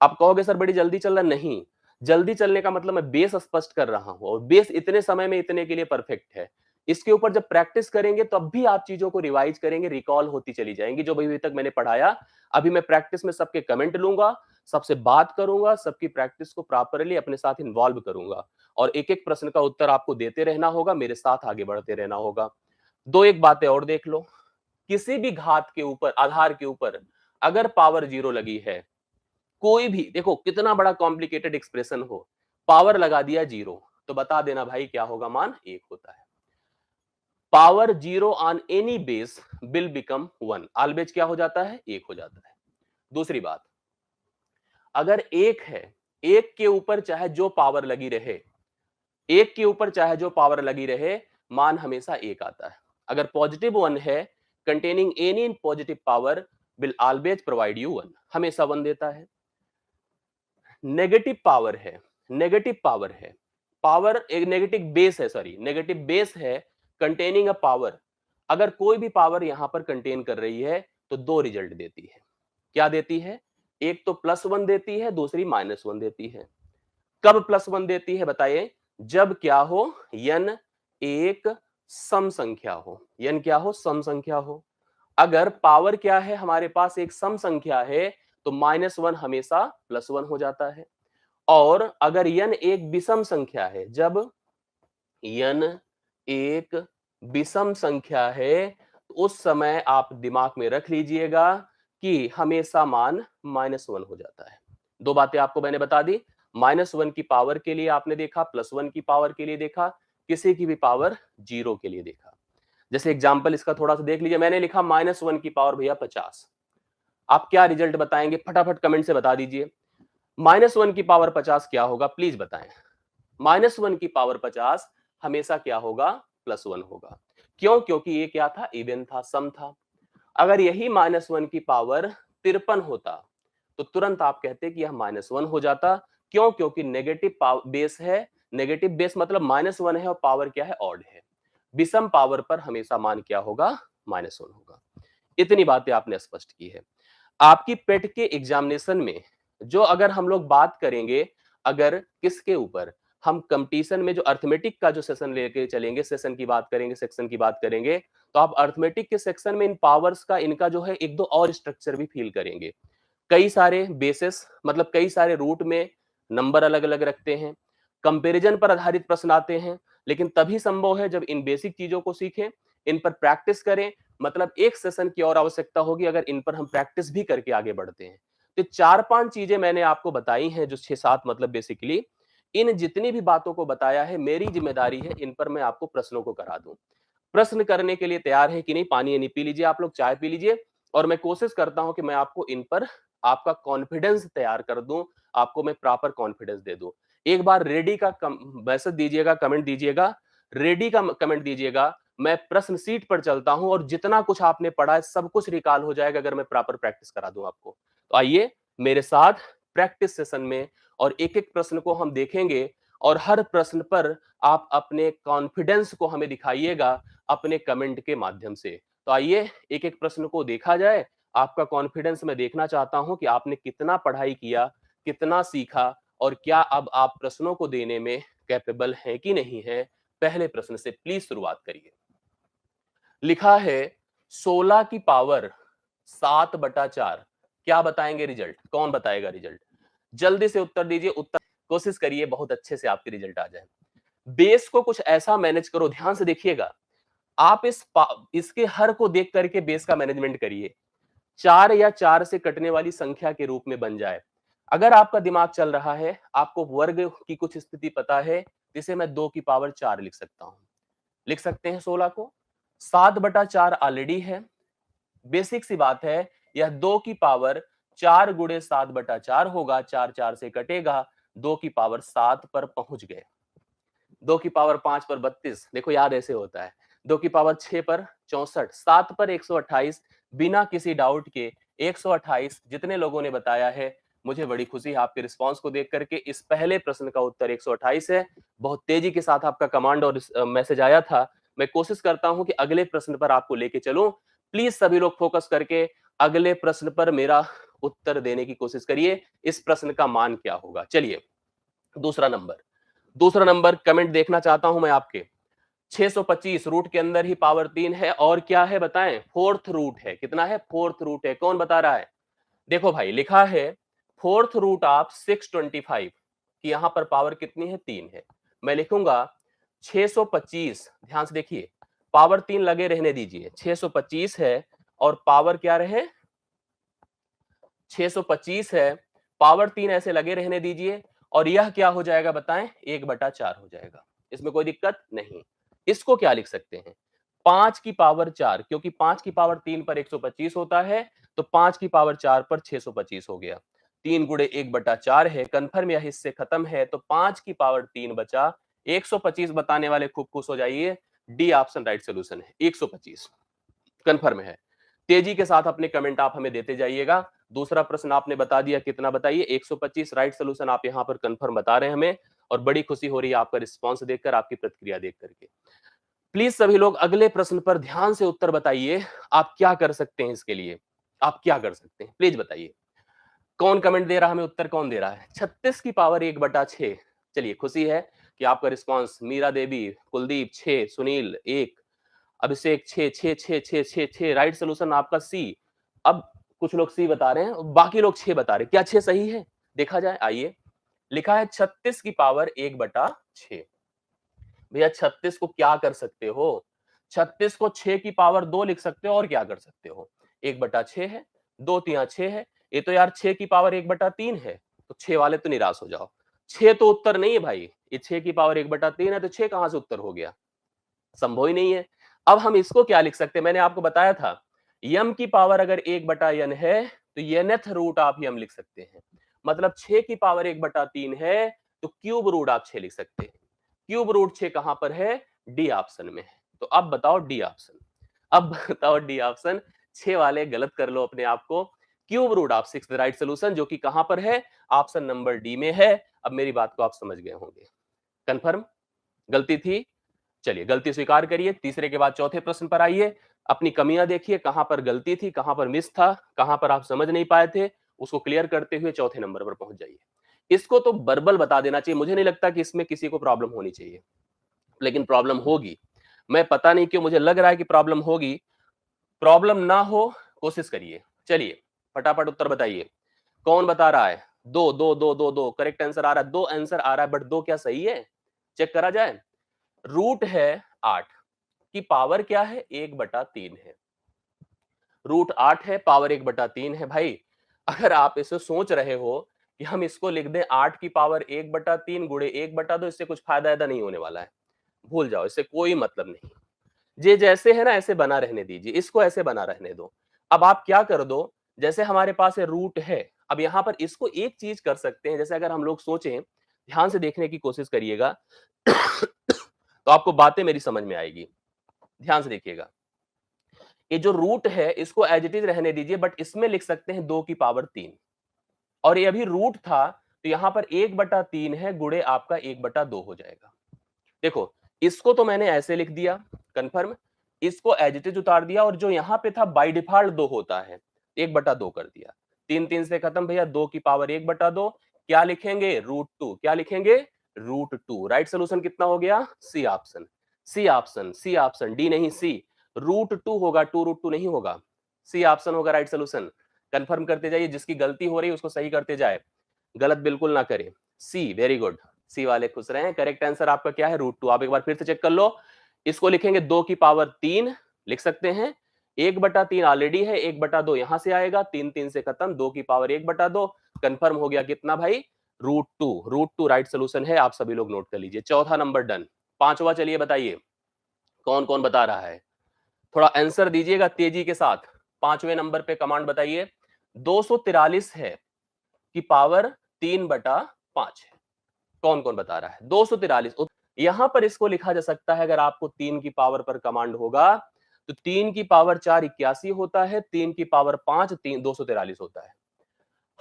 आप कहोगे सर बड़ी जल्दी चल रहा, नहीं, जल्दी चलने का मतलब मैं बेस स्पष्ट कर रहा हूं और बेस इतने समय में इतने के लिए परफेक्ट है। इसके ऊपर जब प्रैक्टिस करेंगे तब भी आप चीजों को रिवाइज करेंगे, रिकॉल होती चली जाएंगी जो अभी तक मैंने पढ़ाया। अभी मैं प्रैक्टिस में सबके कमेंट लूंगा, सबसे बात करूंगा, सबकी प्रैक्टिस को प्रॉपरली अपने साथ इन्वॉल्व करूंगा और एक एक प्रश्न का उत्तर आपको देते रहना होगा, मेरे साथ आगे बढ़ते रहना होगा। दो एक बातें और देख लो। किसी भी घात के ऊपर, आधार के ऊपर अगर पावर 0 लगी है, कोई भी देखो कितना बड़ा कॉम्प्लिकेटेड एक्सप्रेशन हो, पावर लगा दिया 0 तो बता देना भाई क्या होगा? मान 1 होता है। Power 0 on any base will become 1, always क्या हो जाता है? 1 हो जाता है। दूसरी बात, अगर 1 है, 1 के ऊपर चाहे जो पावर लगी रहे, 1 के ऊपर चाहे जो पावर लगी रहे, मान हमेशा 1 आता है। अगर पॉजिटिव 1 है, containing any positive power will always provide you 1, हमेशा 1 देता है। नेगेटिव पावर है, नेगेटिव पावर है, पावर एक नेगेटिव बेस है, सॉरी नेगेटिव बेस है कंटेनिंग अ पावर। अगर कोई भी पावर यहां पर कंटेन कर रही है तो दो रिजल्ट देती है। क्या देती है? एक तो +1 देती है, दूसरी -1 देती है। कब +1 देती है बताइए? जब क्या हो? n एक सम संख्या हो। n क्या हो? सम संख्या हो। अगर पावर क्या है हमारे पास? एक सम संख्या है तो -1 हमेशा +1 हो जाता है। और अगर n एक विषम संख्या है, जब n एक विषम संख्या है तो उस समय आप दिमाग में रख लीजिएगा कि हमेशा मान -1 हो जाता है। दो बातें आपको मैंने बता दी, -1 की पावर के लिए आपने देखा, +1 की पावर के लिए देखा, किसी की भी पावर 0 के लिए देखा। जैसे एग्जांपल इसका थोड़ा सा देख लीजिए, मैंने लिखा -1 की पावर भैया 50। आप क्या रिजल्ट बताएंगे? फटाफट कमेंट से बता दीजिए। -1 की पावर 50 क्या होगा? प्लीज बताएं। -1 की पावर 50 हमेशा क्या होगा? +1 होगा। क्यों? क्योंकि ये क्या था? इवन था, सम था। अगर यही -1 की पावर 53 होता तो तुरंत आप कहते कि यह -1 हो जाता। क्यों? क्योंकि नेगेटिव बेस है। नेगेटिव बेस मतलब -1 है और पावर क्या है? ऑड है। विषम पावर पर हमेशा मान क्या होगा? -1 होगा। इतनी बातें आपने स्पष्ट की है। आपकी पेट के एग्जामिनेशन में जो अगर हम लोग बात करेंगे, अगर किसके ऊपर, हम कंपटीशन में जो अर्थमेटिक का जो सेशन लेके चलेंगे, सेशन की बात करेंगे, सेक्शन की बात करेंगे, तो आप अर्थमेटिक के सेक्शन में इन पावर्स का, इनका जो है एक दो और स्ट्रक्चर भी फील करेंगे। कई सारे बेसिस, मतलब कई सारे रूट में नंबर अलग अलग रखते हैं, कंपैरिजन पर आधारित प्रश्न आते हैं, लेकिन तभी संभव है जब इन बेसिक चीजों को सीखें, इन पर प्रैक्टिस करें। मतलब एक सेशन की और आवश्यकता होगी अगर इन पर हम प्रैक्टिस भी करके आगे बढ़ते हैं। तो 4-5 चीजें मैंने आपको बताई हैं, जो 6-7 मतलब बेसिकली इन जितनी भी बातों को बताया है, मेरी जिम्मेदारी है इन पर मैं आपको प्रश्नों को करा दूं। प्रश्न करने के लिए तैयार है कि नहीं? पानी नहीं पी लीजिए, आप लोग चाय पी लीजिए और मैं कोशिश करता हूं कि मैं आपको इन पर आपका कॉन्फिडेंस तैयार कर दूं, आपको मैं प्रॉपर कॉन्फिडेंस दे दूं। एक बार रेडी का मैसेज दीजिएगा, कमेंट दीजिएगा, रेडी का कमेंट दीजिएगा। मैं प्रश्न सीट पर चलता हूं और जितना कुछ आपने पढ़ा है सब कुछ रिकॉल हो जाएगा अगर मैं प्रॉपर प्रैक्टिस करा दूं आपको। तो आइए मेरे साथ प्रैक्टिस सेशन में और एक एक प्रश्न को हम देखेंगे और हर प्रश्न पर आप अपने कॉन्फिडेंस को हमें दिखाइएगा अपने कमेंट के माध्यम से। तो आइए एक एक प्रश्न को देखा जाए। आपका कॉन्फिडेंस मैं देखना चाहता हूं कि आपने कितना पढ़ाई किया, कितना सीखा और क्या अब आप प्रश्नों को देने में कैपेबल हैं कि नहीं है। पहले प्रश्न से प्लीज शुरुआत करिए। लिखा है 16 की पावर 7/4, क्या बताएंगे रिजल्ट? कौन बताएगा रिजल्ट? जल्दी से उत्तर दीजिए, उत्तर कोशिश करिए बहुत अच्छे से आपके रिजल्ट आ जाए। बेस को कुछ ऐसा मैनेज करो, ध्यान से देखिएगा। आप इसके हर को देख करके बेस का मैनेजमेंट करिए। 4 या 4 से कटने वाली संख्या के रूप में बन जाए। अगर आपका दिमाग चल रहा है, आपको वर्ग की कुछ स्थिति पता है, जिसे मैं 2 की पावर 4 लिख सकता हूं। लिख सकते हैं 16 को। 7/4 ऑलरेडी है। बेसिक सी बात है, यह 2 की पावर 4 गुणे 7/4 होगा, 4 4 से कटेगा, 2 की पावर 7 पर पहुंच गए। 2 की पावर 5 पर 32, देखो याद ऐसे होता है। 2 की पावर 6 पर 64, 7 पर 128, बिना किसी डाउट के 128 जितने लोगों ने बताया है, मुझे बड़ी खुशी है आपके रिस्पांस को देख करके। इस पहले प्रश्न का उत्तर 128 है। बहुत तेजी के साथ आपका कमांड और मैसेज आया था। मैं कोशिश करता हूं कि अगले प्रश्न पर आपको लेके चलूं। प्लीज सभी लोग फोकस करके अगले प्रश्न पर मेरा उत्तर देने की कोशिश करिए। इस प्रश्न का मान क्या होगा? चलिए, दूसरा नंबर। दूसरा नंबर कमेंट देखना चाहता हूं मैं आपके। 625 रूट के अंदर ही पावर 3 है और क्या है बताएं? फोर्थ रूट है। कितना है? फोर्थ रूट है। कौन बता रहा है? देखो भाई, लिखा है फोर्थ रूट ऑफ 625 कि यहां पर पावर कितनी है? 3 है। मैं लिखूंगा 625। ध्यान से देखिए, पावर 3 लगे रहने दीजिए। 625 है और पावर क्या रहे? 625 है, पावर 3 ऐसे लगे रहने दीजिए और यह क्या हो जाएगा बताएं? 1/4 हो जाएगा। इसमें कोई दिक्कत नहीं। इसको क्या लिख सकते हैं? 5 की पावर 4, क्योंकि 5 की पावर 3 पर 125 होता है, तो 5 की पावर 4 पर 625 हो गया। 3 गुणे 1/4 है। कन्फर्म, यह इससे खत्म है, तो 5 की पावर 3 बचा। 125 बताने वाले खूब खुश हो जाइए। डी ऑप्शन राइट सोल्यूशन है। 125 कन्फर्म है। तेजी के साथ अपने कमेंट आप हमें देते जाइएगा। दूसरा प्रश्न आपने बता दिया, कितना बताइए? 125 राइट सोल्यूशन आप यहां पर कन्फर्म बता रहे हैं हमें, और बड़ी खुशी हो रही है आपका रिस्पांस देखकर, आपकी प्रतिक्रिया देख करके। प्लीज सभी लोग अगले प्रश्न पर ध्यान से उत्तर बताइए। आप क्या कर सकते हैं इसके लिए? आप क्या कर सकते हैं? प्लीज बताइए। कौन कमेंट दे रहा है हमें? उत्तर कौन दे रहा है? 36 की पावर 1/6। चलिए, खुशी है कि आपका रिस्पांस। मीरा देवी, कुलदीप 6, सुनील 1, अभिषेक 6, 6, 6, 6, 6, 6, राइट सोल्यूशन आपका सी। अब कुछ लोग सी बता रहे हैं, बाकी लोग 6 बता रहे हैं। क्या 6 सही है? देखा जाए, आइए। लिखा है 36 की पावर 1/6। भैया 36 को क्या कर सकते हो? 36 को 6 की पावर 2 लिख सकते हो, और क्या कर सकते हो? 1/6 है, 2 तिया 6 है। ये तो यार 6 की पावर 1/3 है, तो 6 वाले तो निराश हो जाओ। 6 तो उत्तर नहीं है भाई। ये 6 की पावर 1/3 है, तो 6 कहां से उत्तर हो गया? संभव ही नहीं है। अब हम इसको क्या लिख सकते हैं? मैंने आपको बताया था, यम की पावर अगर 1/n है, तो nth रूट आप यम लिख सकते हैं। मतलब 6 की पावर 1/3 है, तो क्यूब रूट आप 6 लिख सकते हैं। क्यूब रूट 6 कहां पर है? डी ऑप्शन में है। तो अब बताओ डी ऑप्शन। अब बताओ डी ऑप्शन। 6 वाले गलत कर लो अपने आप को। Cube root of 6 right solution, जो कि कहां पर है? ऑप्शन नंबर डी में है। अब मेरी बात को आप समझ गए होंगे। कंफर्म? गलती थी? चलिए, गलती स्वीकार करिए। तीसरे के बाद चौथे प्रश्न पर आइए। अपनी कमियां देखिए, कहां पर गलती थी, कहां पर मिस था, कहां पर आप समझ नहीं पाए थे, उसको क्लियर करते हुए चौथे नंबर पर पहुंच जाइए। इसको तो वर्बल बता देना चाहिए। मुझे नहीं लगता कि इसमें किसी को प्रॉब्लम होनी चाहिए, लेकिन प्रॉब्लम होगी। मैं पता नहीं क्यों मुझे लग रहा है कि प्रॉब्लम होगी। प्रॉब्लम ना हो, कोशिश करिए। चलिए, फटाफट उत्तर बताइए। कौन बता रहा है? दो दो दो दो दो करेक्ट आंसर आ रहा है। दो आंसर आ रहा है, बट दो क्या सही है? चेक करा जाए। रूट है 8 की पावर क्या है? 1/3 है। रूट 8 है, पावर 1/3 है। भाई, अगर आप इसे सोच रहे हो कि हम इसको लिख दें 8 की पावर 1/3 गुणे 1/2, इससे कुछ फायदा ऐदा नहीं होने वाला है। भूल जाओ, इससे कोई मतलब नहीं। ये जैसे है ना, ऐसे बना रहने दीजिए। इसको ऐसे बना रहने दो। अब आप क्या कर दो, जैसे हमारे पास है रूट है, अब यहां पर इसको एक चीज कर सकते हैं। जैसे अगर हम लोग सोचें, ध्यान से देखने की कोशिश करिएगा तो आपको बातें मेरी समझ में आएगी। ध्यान से देखिएगा। ये जो रूट है, इसको एज इट इज रहने दीजिए, बट इसमें लिख सकते हैं 2 की पावर 3। और ये अभी रूट था, तो यहां पर 1/3 है, गुणे आपका 1/2 हो जाएगा। देखो, इसको तो मैंने ऐसे लिख दिया, कंफर्म। इसको एज इट इज उतार दिया, और जो यहां पे था बाय डिफॉल्ट 2 होता है, 1/2 कर दिया। 3 3 से खत्म भैया। 2 की पावर 1/2। क्या लिखेंगे? √2। क्या लिखेंगे? √2। राइट सोल्यूशन कितना हो गया? C option. C option, C option, D नहीं सी। √2 होगा, 2√2 नहीं होगा। सी ऑप्शन होगा राइट सोल्यूशन। कंफर्म करते जाइए, जिसकी गलती हो रही है उसको सही करते जाए, गलत बिल्कुल ना करे। सी, वेरी गुड। सी वाले खुश रहे हैं। करेक्ट आंसर आपका क्या है? √2। आप एक बार फिर से चेक कर लो। इसको लिखेंगे 2 की पावर 3 लिख सकते हैं। 1/3 ऑलरेडी है, 1/2 यहां से आएगा। 3 3 से खत्म। 2 की पावर 1/2, कंफर्म हो गया कितना भाई, √2 राइट सोल्यूशन है, आप सभी लोग नोट कर लीजिए। चौथा नंबर डन। पांचवा चलिए बताइए कौन कौन बता रहा है, थोड़ा आंसर दीजिएगा तेजी के साथ। पांचवें नंबर पे कमांड बताइए। 243 है कि पावर 3/5 है। कौन कौन बता रहा है 243? यहां पर इसको लिखा जा सकता है, अगर आपको 3 की पावर पर कमांड होगा तो 3 की पावर 4 81 होता है, 3 की पावर 5 243 होता है।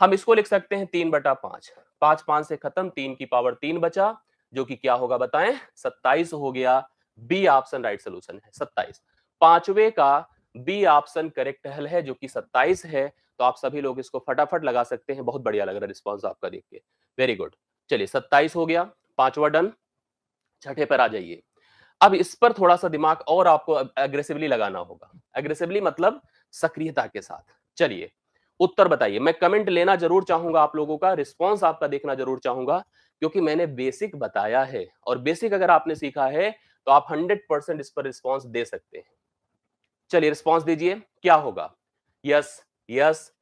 हम इसको लिख सकते हैं 3/5। 5 5 से खत्म, 3 की पावर 3 बचा, जो कि क्या होगा बताएं, 27 हो गया। बी ऑप्शन राइट सोल्यूशन है 27। पांचवे का बी ऑप्शन करेक्ट हल है जो कि 27 है। तो आप सभी लोग इसको फटाफट लगा सकते हैं। बहुत बढ़िया लग रहा है रिस्पॉन्स आपका देख के, वेरी गुड। चलिए 27 हो गया, पांचवा डन। छठे पर आ जाइए। अब इस पर थोड़ा सा दिमाग और आपको एग्रेसिवली लगाना होगा। एग्रेसिवली मतलब सक्रियता के साथ। चलिए उत्तर बताइए। मैं कमेंट लेना जरूर चाहूंगा आप लोगों का, रिस्पॉन्स आपका देखना जरूर चाहूंगा, क्योंकि मैंने बेसिक बताया है और बेसिक अगर आपने सीखा है तो आप 100% इस पर रिस्पॉन्स दे सकते हैं। चलिए रिस्पॉन्स दीजिए, क्या होगा? Yes, yes.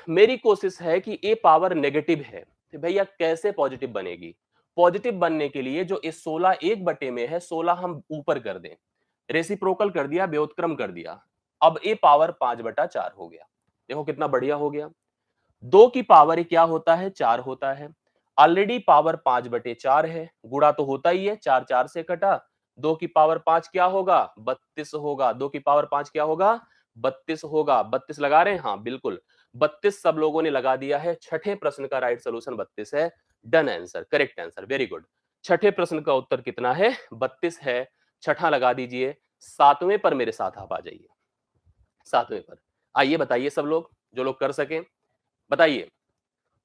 मेरी कोशिश है कि ए पावर नेगेटिव है, तो भैया कैसे पॉजिटिव बनेगी? पॉजिटिव बनने के लिए जो इस 16 एक बटे में है, 16 हम ऊपर कर दें, रेसिप्रोकल कर दिया, व्युत्क्रम कर दिया, अब ए पावर 5/4 हो गया। देखो कितना बढ़िया हो गया। 2 की पावर क्या होता है? 4 होता है। ऑलरेडी पावर 5/4 है, गुणा तो होता ही है, 4 4 से कटा। 2 की पावर 5 क्या होगा? 32 होगा। 2 की पावर 5 क्या होगा? 32 होगा। 32 लगा रहे हैं? हाँ बिल्कुल, 32 सब लोगों ने लगा दिया है। छठे प्रश्न का राइट सोल्यूशन 32 है। Done answer, correct answer, very good. छठे प्रश्न का उत्तर कितना है? 32 है। छठा लगा दीजिए। सातवें पर मेरे साथ आप आ जाइए। सातवें पर आइए, बताइए सब लोग, जो लोग कर सकें बताइए।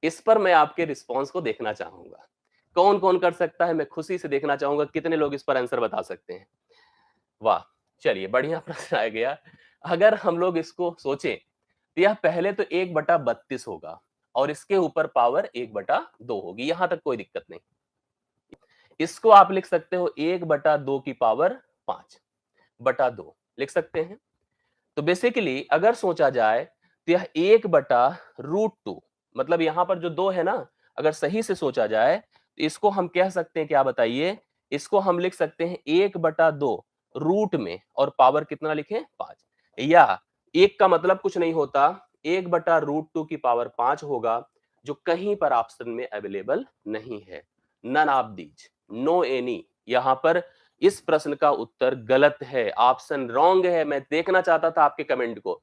इस पर मैं आपके रिस्पॉन्स को देखना चाहूंगा। कौन कौन कर सकता है, मैं खुशी से देखना चाहूंगा कितने लोग इस पर आंसर बता सकते हैं। वाह, चलिए बढ़िया प्रश्न आ गया। अगर हम लोग इसको सोचें तो यह पहले तो 1/32 होगा और इसके ऊपर पावर 1/2 होगी, यहां तक कोई दिक्कत नहीं। इसको आप लिख सकते हो 1/2 की पावर 5/2 लिख सकते हैं। तो बेसिकली अगर सोचा जाए तो यह 1/√2, मतलब यहां पर जो 2 है ना, अगर सही से सोचा जाए तो इसको हम कह सकते हैं, क्या बताइए, इसको हम लिख सकते हैं 1/2 रूट में और पावर कितना लिखें? 5। या एक का मतलब कुछ नहीं होता, 1/√2 की पावर 5 होगा, जो कहीं पर ऑप्शन में अवेलेबल नहीं है। None of these, no any. यहां पर इस प्रश्न का उत्तर गलत है, ऑप्शन रॉन्ग है। मैं देखना चाहता था आपके कमेंट को,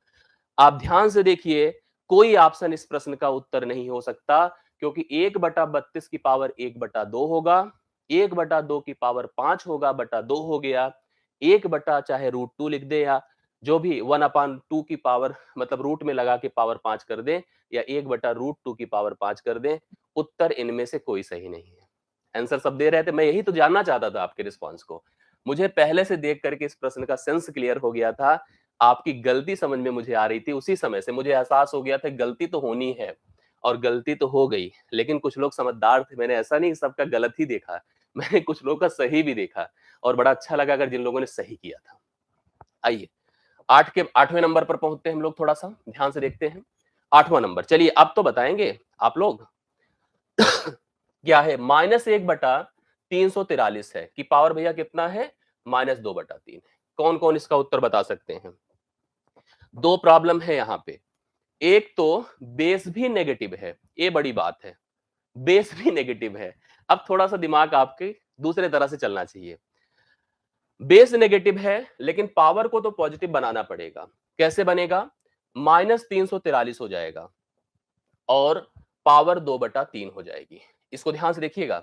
आप ध्यान से देखिए। कोई ऑप्शन इस प्रश्न का उत्तर नहीं हो सकता, क्योंकि 1/32 की पावर 1/2 होगा, 1/2 की पावर 5 होगा, बटा 2 हो गया। 1 बटा चाहे √2 लिख दे, या जो भी 1/2 की पावर मतलब रूट में लगा के पावर 5 कर दे, या 1/√2 की पावर 5 कर दे, उत्तर इनमें से कोई सही नहीं है। आंसर सब दे रहे थे, मैं यही तो जानना चाहता था आपके रिस्पॉन्स को। मुझे पहले से देख करके इस प्रश्न का सेंस क्लियर हो गया था। आपकी गलती समझ में मुझे आ रही थी, उसी समय से मुझे एहसास हो गया था गलती तो होनी है, और गलती तो हो गई। लेकिन कुछ लोग समझदार थे, मैंने ऐसा नहीं सबका गलत ही देखा, मैंने कुछ लोगों का सही भी देखा, और बड़ा अच्छा लगा अगर जिन लोगों ने सही किया था। आइए 8वें नंबर पर पहुंचते हैं हम लोग, थोड़ा सा ध्यान से देखते हैं। 8वां नंबर, चलिए अब तो बताएंगे आप लोग। क्या है? -1/343 है कि पावर भैया कितना है? -2/3 है। कौन कौन इसका उत्तर बता सकते हैं? दो प्रॉब्लम है यहां पे। एक तो बेस भी नेगेटिव है, ये बड़ी बात है, बेस भी नेगेटिव है। अब थोड़ा सा दिमाग आपके दूसरे तरह से चलना चाहिए। बेस नेगेटिव है, लेकिन पावर को तो पॉजिटिव बनाना पड़ेगा। कैसे बनेगा? -343 हो जाएगा और पावर 2/3 हो जाएगी। इसको ध्यान से देखिएगा।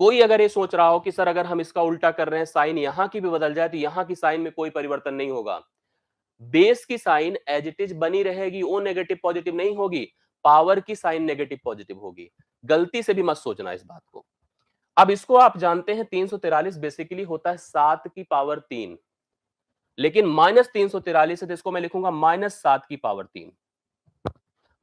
कोई अगर ये सोच रहा हो कि सर अगर हम इसका उल्टा कर रहे हैं, साइन यहां की भी बदल जाए तो यहां की साइन में कोई परिवर्तन नहीं होगा। बेस की साइन एज इट इज बनी रहेगी, वो नेगेटिव पॉजिटिव नहीं होगी। पावर की साइन नेगेटिव पॉजिटिव होगी। गलती से भी मत सोचना इस बात को। अब इसको आप जानते हैं 343 बेसिकली होता है 7 की पावर 3, लेकिन -343 है तो इसको मैं लिखूंगा -7 की पावर 3।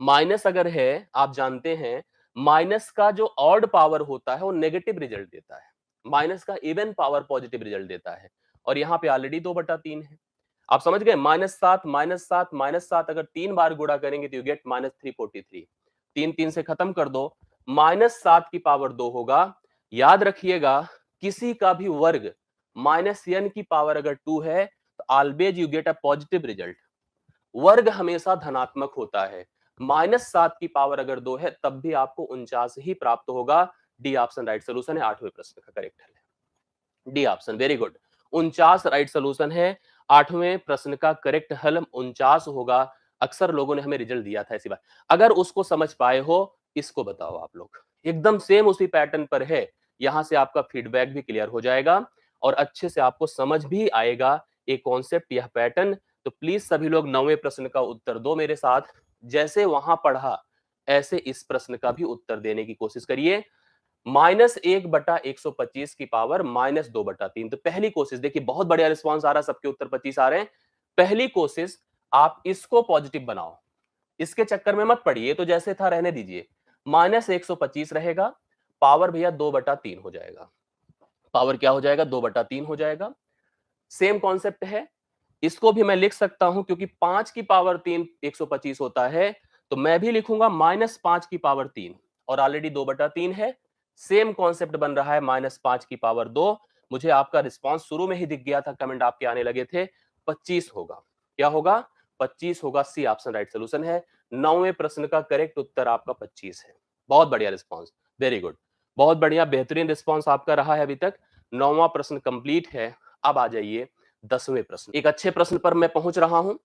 माइनस अगर है, आप जानते हैं माइनस का जो ऑड पावर होता है वो नेगेटिव रिजल्ट देता है, माइनस का इवन पावर पॉजिटिव रिजल्ट देता है। और यहां पे ऑलरेडी 2/3 है। आप समझ गए? -7 -7 -7 अगर 3 बार गुणा करेंगे तो यू गेट -343। तीन तीन से खत्म कर दो, -7 की पावर 2 होगा। याद रखिएगा, किसी का भी वर्ग -n की पावर अगर 2 है तो always you get a positive result. वर्ग हमेशा धनात्मक होता है। -7 की पावर अगर 2 है तब भी आपको 49 ही प्राप्त होगा। डी ऑप्शन राइट सोल्यूशन है, 8वें प्रश्न का करेक्ट है। D option, very good. 49 right solution है। 8वें प्रश्न का करेक्ट हल 49 होगा। अक्सर लोगों ने हमें रिजल्ट दिया था ऐसी बात। अगर उसको समझ पाए हो, इसको बताओ आप लोग। एकदम सेम उसी पैटर्न पर है। यहां से आपका फीडबैक भी क्लियर हो जाएगा और अच्छे से आपको समझ भी आएगा ये कॉन्सेप्ट, यह पैटर्न। तो प्लीज सभी लोग 9वें प्रश्न का उत्तर दो मेरे साथ। जैसे वहां पढ़ा ऐसे इस प्रश्न का भी उत्तर देने की कोशिश करिए। -1/125 की पावर -2/3। तो पहली कोशिश देखिए, बहुत बढ़िया रिस्पॉन्स आ रहा है, सबके उत्तर 25 आ रहे हैं। पहली कोशिश, आप इसको पॉजिटिव बनाओ, इसके चक्कर में मत पड़िए, तो जैसे था रहने दीजिए। -125 रहेगा, पावर भैया 2/3 हो जाएगा। पावर क्या हो जाएगा? 2/3 हो जाएगा। सेम कॉन्सेप्ट है, इसको भी मैं लिख सकता हूं, क्योंकि 5 की पावर 3 125 होता है, तो मैं भी लिखूंगा -5 की पावर 3 और ऑलरेडी 2/3 है। सेम कॉन्सेप्ट बन रहा है -5 की पावर 2। मुझे आपका रिस्पांस शुरू में ही दिख गया था, कमेंट आपके आने लगे थे। 25 होगा। क्या होगा? 25 होगा। सी ऑप्शन राइट सोल्यूशन है। 9वें प्रश्न का करेक्ट उत्तर आपका 25 है। बहुत बढ़िया रिस्पांस, वेरी गुड, बहुत बढ़िया, बेहतरीन रिस्पांस आपका रहा है अभी तक। 9वां प्रश्न कंप्लीट है। अब आ जाइए 10वें प्रश्न। एक अच्छे प्रश्न पर मैं पहुंच रहा हूं।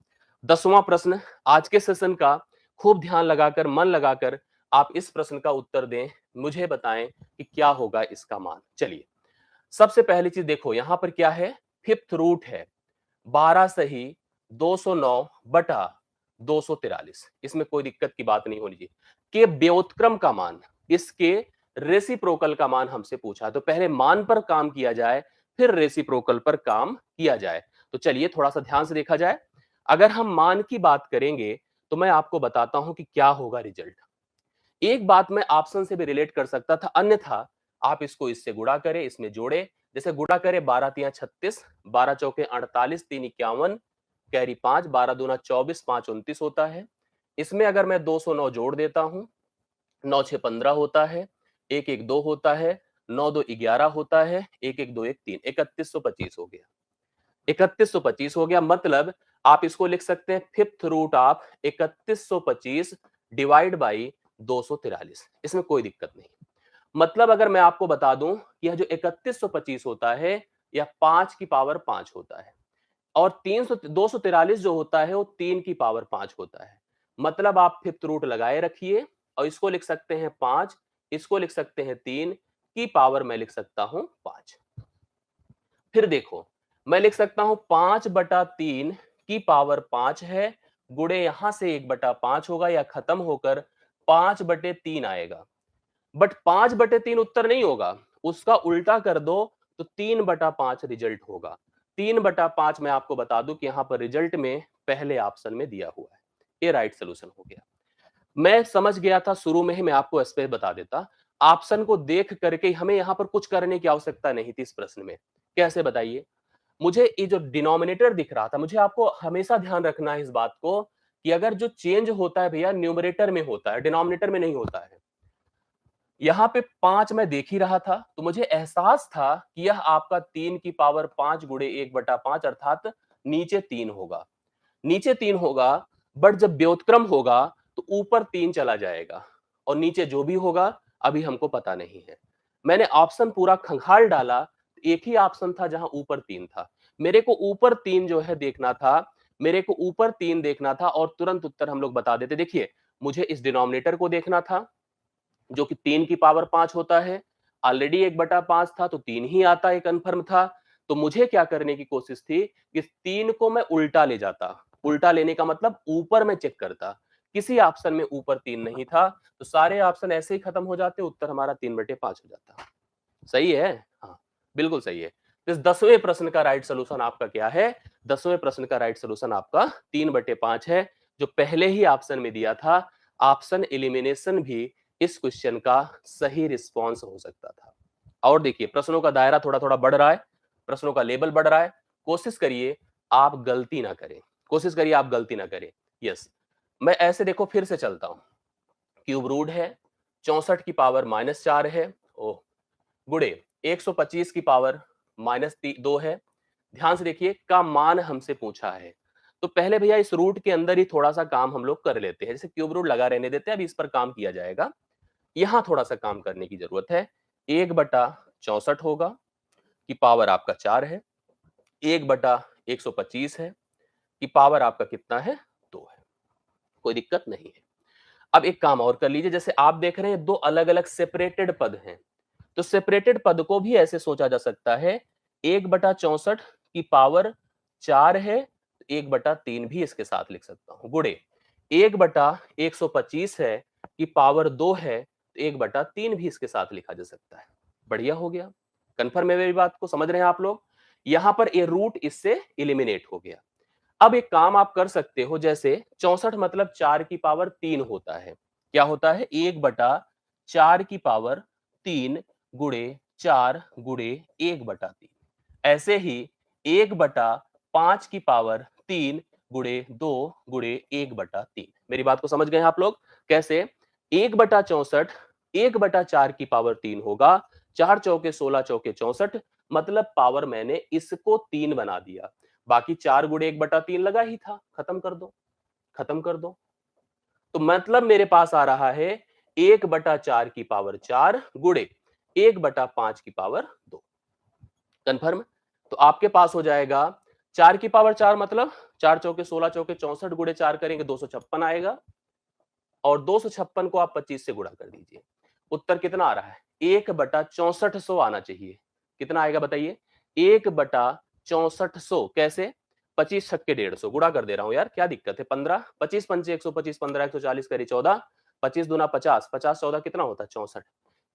10वां प्रश्न आज के सेशन का, खूब ध्यान लगाकर, मन लगाकर आप इस प्रश्न का उत्तर दें। मुझे बताएं कि क्या होगा इसका मान। चलिए, सबसे पहली चीज देखो, यहां पर क्या है? फिफ्थ रूट है। 12 सही 209 बटा 243। इसमें कोई दिक्कत की बात नहीं होनी चाहिए। के व्युत्क्रम का मान, इसके रेसिप्रोकल का मान हमसे पूछा है, तो पहले मान पर काम किया जाए, फिर रेसिप्रोकल पर काम किया जाए। तो चलिए थोड़ा सा ध्यान से देखा जाए। अगर हम मान की बात करेंगे तो मैं आपको बताता हूं कि क्या होगा रिजल्ट। एक बात मैं ऑप्शन से भी रिलेट कर सकता था, अन्यथा आप इसको इससे गुणा करें, इसमें जोड़े। जैसे गुणा करें, 12 तिया 36, 12 चौके 48, 3 51, कैरी 5, 12 दूना 24, 5 29 होता है। इसमें अगर मैं 209 जोड़ देता हूं, 9 6 15 होता है, 1 1 2 होता है, 9 2 11 होता है, 1 1 2 1 3, 3125 हो गया। 3125 हो गया, मतलब आप इसको लिख सकते हैं fifth root of 3125 divide by 243। इसमें कोई दिक्कत नहीं। मतलब अगर मैं आपको बता दूं कि यह जो 3125 होता है, यह 5 की पावर 5 होता है, और 243 जो होता है वो 3 की पावर 5 होता है। मतलब आप फिफ्थ रूट लगाए रखिए और इसको लिख सकते हैं 5, इसको लिख सकते हैं 3 की पावर, मैं लिख सकता हूं 5। फिर देखो, मैं लिख सकता हूं 5/3 की पावर 5 है, गुणे यहां से 1/5 होगा, या खत्म होकर 5/3 आएगा। बट 5/3 उत्तर नहीं होगा, उसका उल्टा कर दो तो 3/5 रिजल्ट होगा। 3/5 मैं आपको बता दूं कि यहां पर रिजल्ट में पहले ऑप्शन में दिया हुआ है। ये राइट सोल्यूशन हो गया। मैं समझ गया था, शुरू में ही मैं आपको इस पे बता देता। ऑप्शन को देख करके हमें यहां पर कुछ करने की आवश्यकता नहीं थी इस प्रश्न में। कैसे बताइए? मुझे ये जो डिनोमिनेटर दिख रहा था, मुझे आपको हमेशा ध्यान रखना है इस बात को कि अगर जो चेंज होता है भैया न्यूमरेटर में होता है, डिनोमिनेटर में नहीं होता है। यहां पे 5 मैं देख ही रहा था, तो मुझे एहसास था कि यह आपका 3 की पावर 5 गुणे 1/5 अर्थात नीचे 3 होगा। नीचे 3 होगा, बट जब व्युत्क्रम होगा तो ऊपर 3 चला जाएगा, और नीचे जो भी होगा अभी हमको पता नहीं है। मैंने ऑप्शन पूरा खंगाल डाला, एक ही ऑप्शन था जहां ऊपर 3 था। मेरे को ऊपर 3 जो है देखना था, मेरे को ऊपर 3 देखना था और तुरंत उत्तर हम लोग बता देते। देखिए, मुझे इस डिनोमिनेटर को देखना था जो कि 3 की पावर 5 होता है। ऑलरेडी 1/5 था तो 3 ही आता, ये कंफर्म था। तो मुझे क्या करने की कोशिश थी कि 3 को मैं उल्टा ले जाता। उल्टा लेने का मतलब ऊपर मैं चेक करता। किसी ऑप्शन में ऊपर 3 नहीं था, तो सारे ऑप्शन ऐसे ही खत्म हो जाते, उत्तर हमारा 3/5 हो जाता। सही है? हाँ, बिल्कुल सही है। तो इस 10वें प्रश्न का राइट सॉल्यूशन आपका क्या है? 10वें प्रश्न का राइट सॉल्यूशन आपका 3/5 है, जो पहले ही ऑप्शन में दिया था। ऑप्शन एलिमिनेशन भी इस क्वेश्चन का सही रिस्पॉन्स हो सकता था। और देखिए, प्रश्नों का दायरा थोड़ा थोड़ा बढ़ रहा है, प्रश्नों का लेवल बढ़ रहा है। कोशिश करिए आप गलती ना करें, कोशिश करिए आप गलती ना करें। यस, मैं ऐसे देखो फिर से चलता हूं। क्यूब रूट है, 64 की पावर -4 है, ओह गुणे 125 की पावर -2 है। ध्यान से देखिए का मान हमसे पूछा है, तो पहले भैया इस रूट के अंदर ही थोड़ा सा काम हम लोग कर लेते हैं। जैसे क्यूब रूट लगा रहने देते हैं, अभी इस पर काम किया जाएगा। यहां थोड़ा सा काम करने की जरूरत है। 1/64 होगा कि पावर आपका 4 है, 1/125 है कि पावर आपका कितना है, 2 है। कोई दिक्कत नहीं है। अब एक काम और कर लीजिए, जैसे आप देख रहे हैं दो अलग अलग सेपरेटेड पद हैं, तो सेपरेटेड पद को भी ऐसे सोचा जा सकता है, 1/64 की पावर 4 है, 1/3 भी इसके साथ लिख सकता हूं, गुणे 1/125 है कि पावर 2 है, तो 1/3 भी इसके साथ लिखा जा सकता है। बढ़िया हो गया। कंफर्म है मेरी बात को, समझ रहे हैं आप लोग? यहां पर ए रूट इससे इलिमिनेट हो गया। अब एक काम आप कर सकते हो, जैसे 64 मतलब 4 की पावर 3 होता है। क्या होता है? 1/4 की पावर 3 गुणे 4 गुणे 1/3। ऐसे ही 1/5 की पावर 3 गुणे 2 गुणे 1/3। मेरी बात को समझ गए हैं आप लोग? कैसे? 1/64 1/4 की पावर 3 होगा, 4 चौके 16 चौके 64, मतलब पावर मैंने इसको 3 बना दिया। बाकी 4 गुणे 1/3 लगा ही था, खत्म कर दो, खत्म कर दो। तो मतलब मेरे पास आ रहा है 1/4 की पावर 4 गुणे 1/5 की पावर 2। कंफर्म? तो आपके पास हो जाएगा 4 की पावर 4 मतलब 4 चौके 16 चौके 64 गुणे 4 करेंगे 256 आएगा, और 256 को आप 25 से गुणा कर दीजिए। उत्तर कितना आ रहा है? 1/6400 आना चाहिए। कितना आएगा बताइए? 1/6400। कैसे? 25 छक्के 150, गुणा कर दे रहा हूं यार, क्या दिक्कत है? 15, 25 पंचे 125, 15 140 करी 14, 25 दूना 50, 50 14 कितना होता है? 64।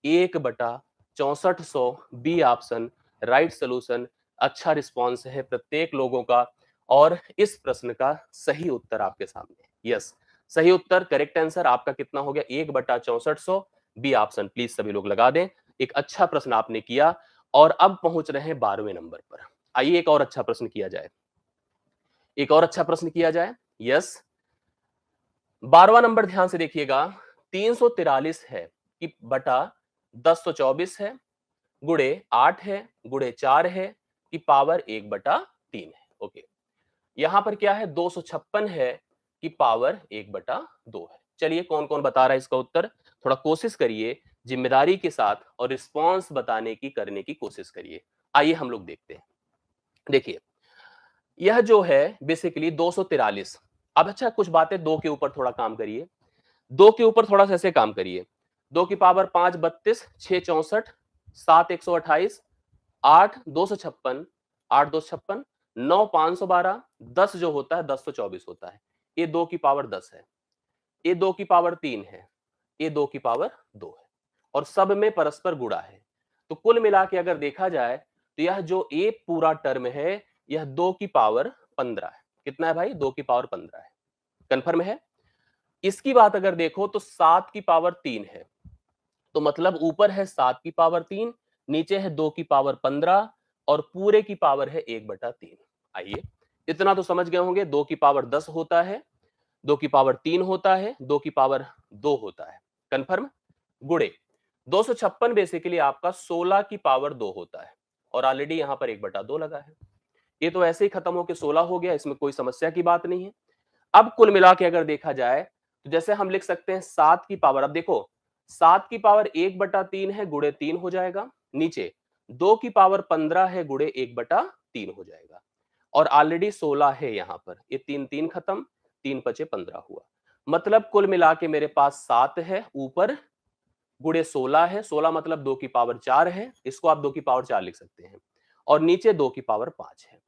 1/6400 बी ऑप्शन राइट सोल्यूशन। अच्छा रिस्पॉन्स है प्रत्येक लोगों का, और इस प्रश्न का सही उत्तर आपके सामने। यस, सही उत्तर करेक्ट आंसर आपका कितना हो गया? 1/6400 बी ऑप्शन। प्लीज सभी लोग लगा दें। एक अच्छा प्रश्न आपने किया, और अब पहुंच रहे हैं 12वें नंबर पर। आइए एक और अच्छा प्रश्न किया जाए, एक और अच्छा प्रश्न किया जाए। यस, 12वां नंबर ध्यान से देखिएगा। 343 है कि बटा 1024 है, गुणे 8 है, गुणे 4 है कि पावर 1/3 है। ओके, यहां पर क्या है? 256 है कि पावर 1/2 है। चलिए कौन कौन बता रहा है इसका उत्तर? थोड़ा कोशिश करिए जिम्मेदारी के साथ, और रिस्पॉन्स बताने की करने की कोशिश करिए। आइए हम लोग देखते हैं। देखिए, यह जो है बेसिकली 243। अब अच्छा कुछ बातें दो के ऊपर थोड़ा काम करिए, दो के ऊपर थोड़ा सा ऐसे काम करिए। 2 की पावर 5 32, 6 64, 7 128, 8 256, 8 256, 9 512, 10 जो होता है 1024 होता है। ये 2 की पावर 10 है, ये 2 की पावर 3 है, ये 2 की पावर 2 है, और सब में परस्पर गुणा है। तो कुल मिला के अगर देखा जाए, तो यह जो ए पूरा टर्म है, यह 2 की पावर 15 है। कितना है भाई? 2 की पावर 15 है। कंफर्म है? इसकी बात अगर देखो तो 7 की पावर 3 है, तो मतलब ऊपर है 7 की पावर 3, नीचे है 2 की पावर 15, और पूरे की पावर है 1/3। आइए, इतना तो समझ गए होंगे। 2 की पावर 10 होता है, 2 की पावर 3 होता है, 2 की पावर 2 होता है। कंफर्म? गुणे 256 बेसिकली आपका 16 की पावर 2 होता है, और ऑलरेडी यहां पर 1/2 लगा है। ये तो ऐसे ही खत्म होकर 16 हो गया, इसमें कोई समस्या की बात नहीं है। अब कुल मिला के अगर देखा जाए, तो जैसे हम लिख सकते हैं 7 की पावर, अब देखो 7 की पावर 1/3 है, गुणे 3 हो जाएगा। नीचे 2 की पावर 15 है, गुणे 1/3 हो जाएगा, और ऑलरेडी 16 है यहां पर। ये 3 3 खत्म, 3 पचे 15 हुआ। मतलब कुल मिला के मेरे पास 7 है ऊपर, गुणे 16 है, 16 मतलब 2 की पावर 4 है, इसको आप 2 की पावर 4 लिख सकते हैं, और नीचे 2 की पावर 5 है।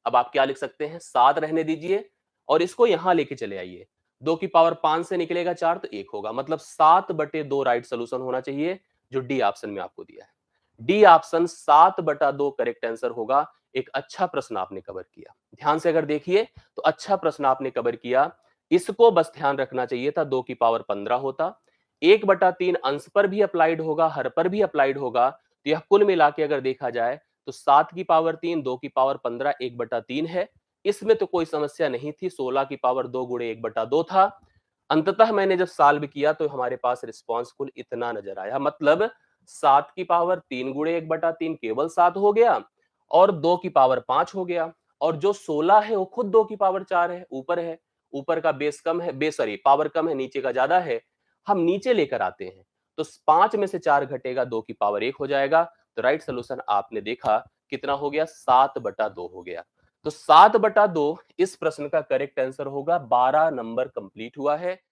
अब आप क्या लिख सकते हैं? 7 रहने दीजिए, और इसको यहां लेके चले आइए। 2 की पावर 5 से निकलेगा 4 तो 1 होगा, मतलब 7/2 राइट सोल्यूशन होना चाहिए, जो डी ऑप्शन में आपको दिया है। डी ऑप्शन 7/2 करेक्ट आंसर होगा। एक अच्छा प्रश्न आपने कवर किया। ध्यान से अगर देखिए, तो अच्छा प्रश्न आपने कवर किया। इसको बस ध्यान रखना चाहिए था, 2 की पावर 15 होता। 1/3 अंश पर भी अप्लाइड होगा, हर पर भी अप्लाइड होगा, तो यह कुल मिला के अगर देखा जाए, तो 7 की पावर 3, 2 की पावर 15, 1/3 है। इसमें तो कोई समस्या नहीं थी। 16 की पावर 2 गुणे 1/2 था। अंततः मैंने जब सॉल्व किया तो हमारे पास रिस्पॉन्स कुल इतना नजर आया, मतलब 7 की पावर 3 गुणे 1/3 केवल 7 हो गया और 2 की पावर 5 हो गया, और जो 16 है वो खुद 2 की पावर 4 है, ऊपर का बेस कम है, पावर कम है, नीचे का ज्यादा है, हम नीचे लेकर आते हैं, तो 5 में से 4 घटेगा, 2 की पावर 1 हो जाएगा, तो राइट सोल्यूशन आपने देखा कितना हो गया, 7/2 हो गया। तो 7/2 इस प्रश्न का करेक्ट आंसर होगा, 12 नंबर कंप्लीट हुआ है।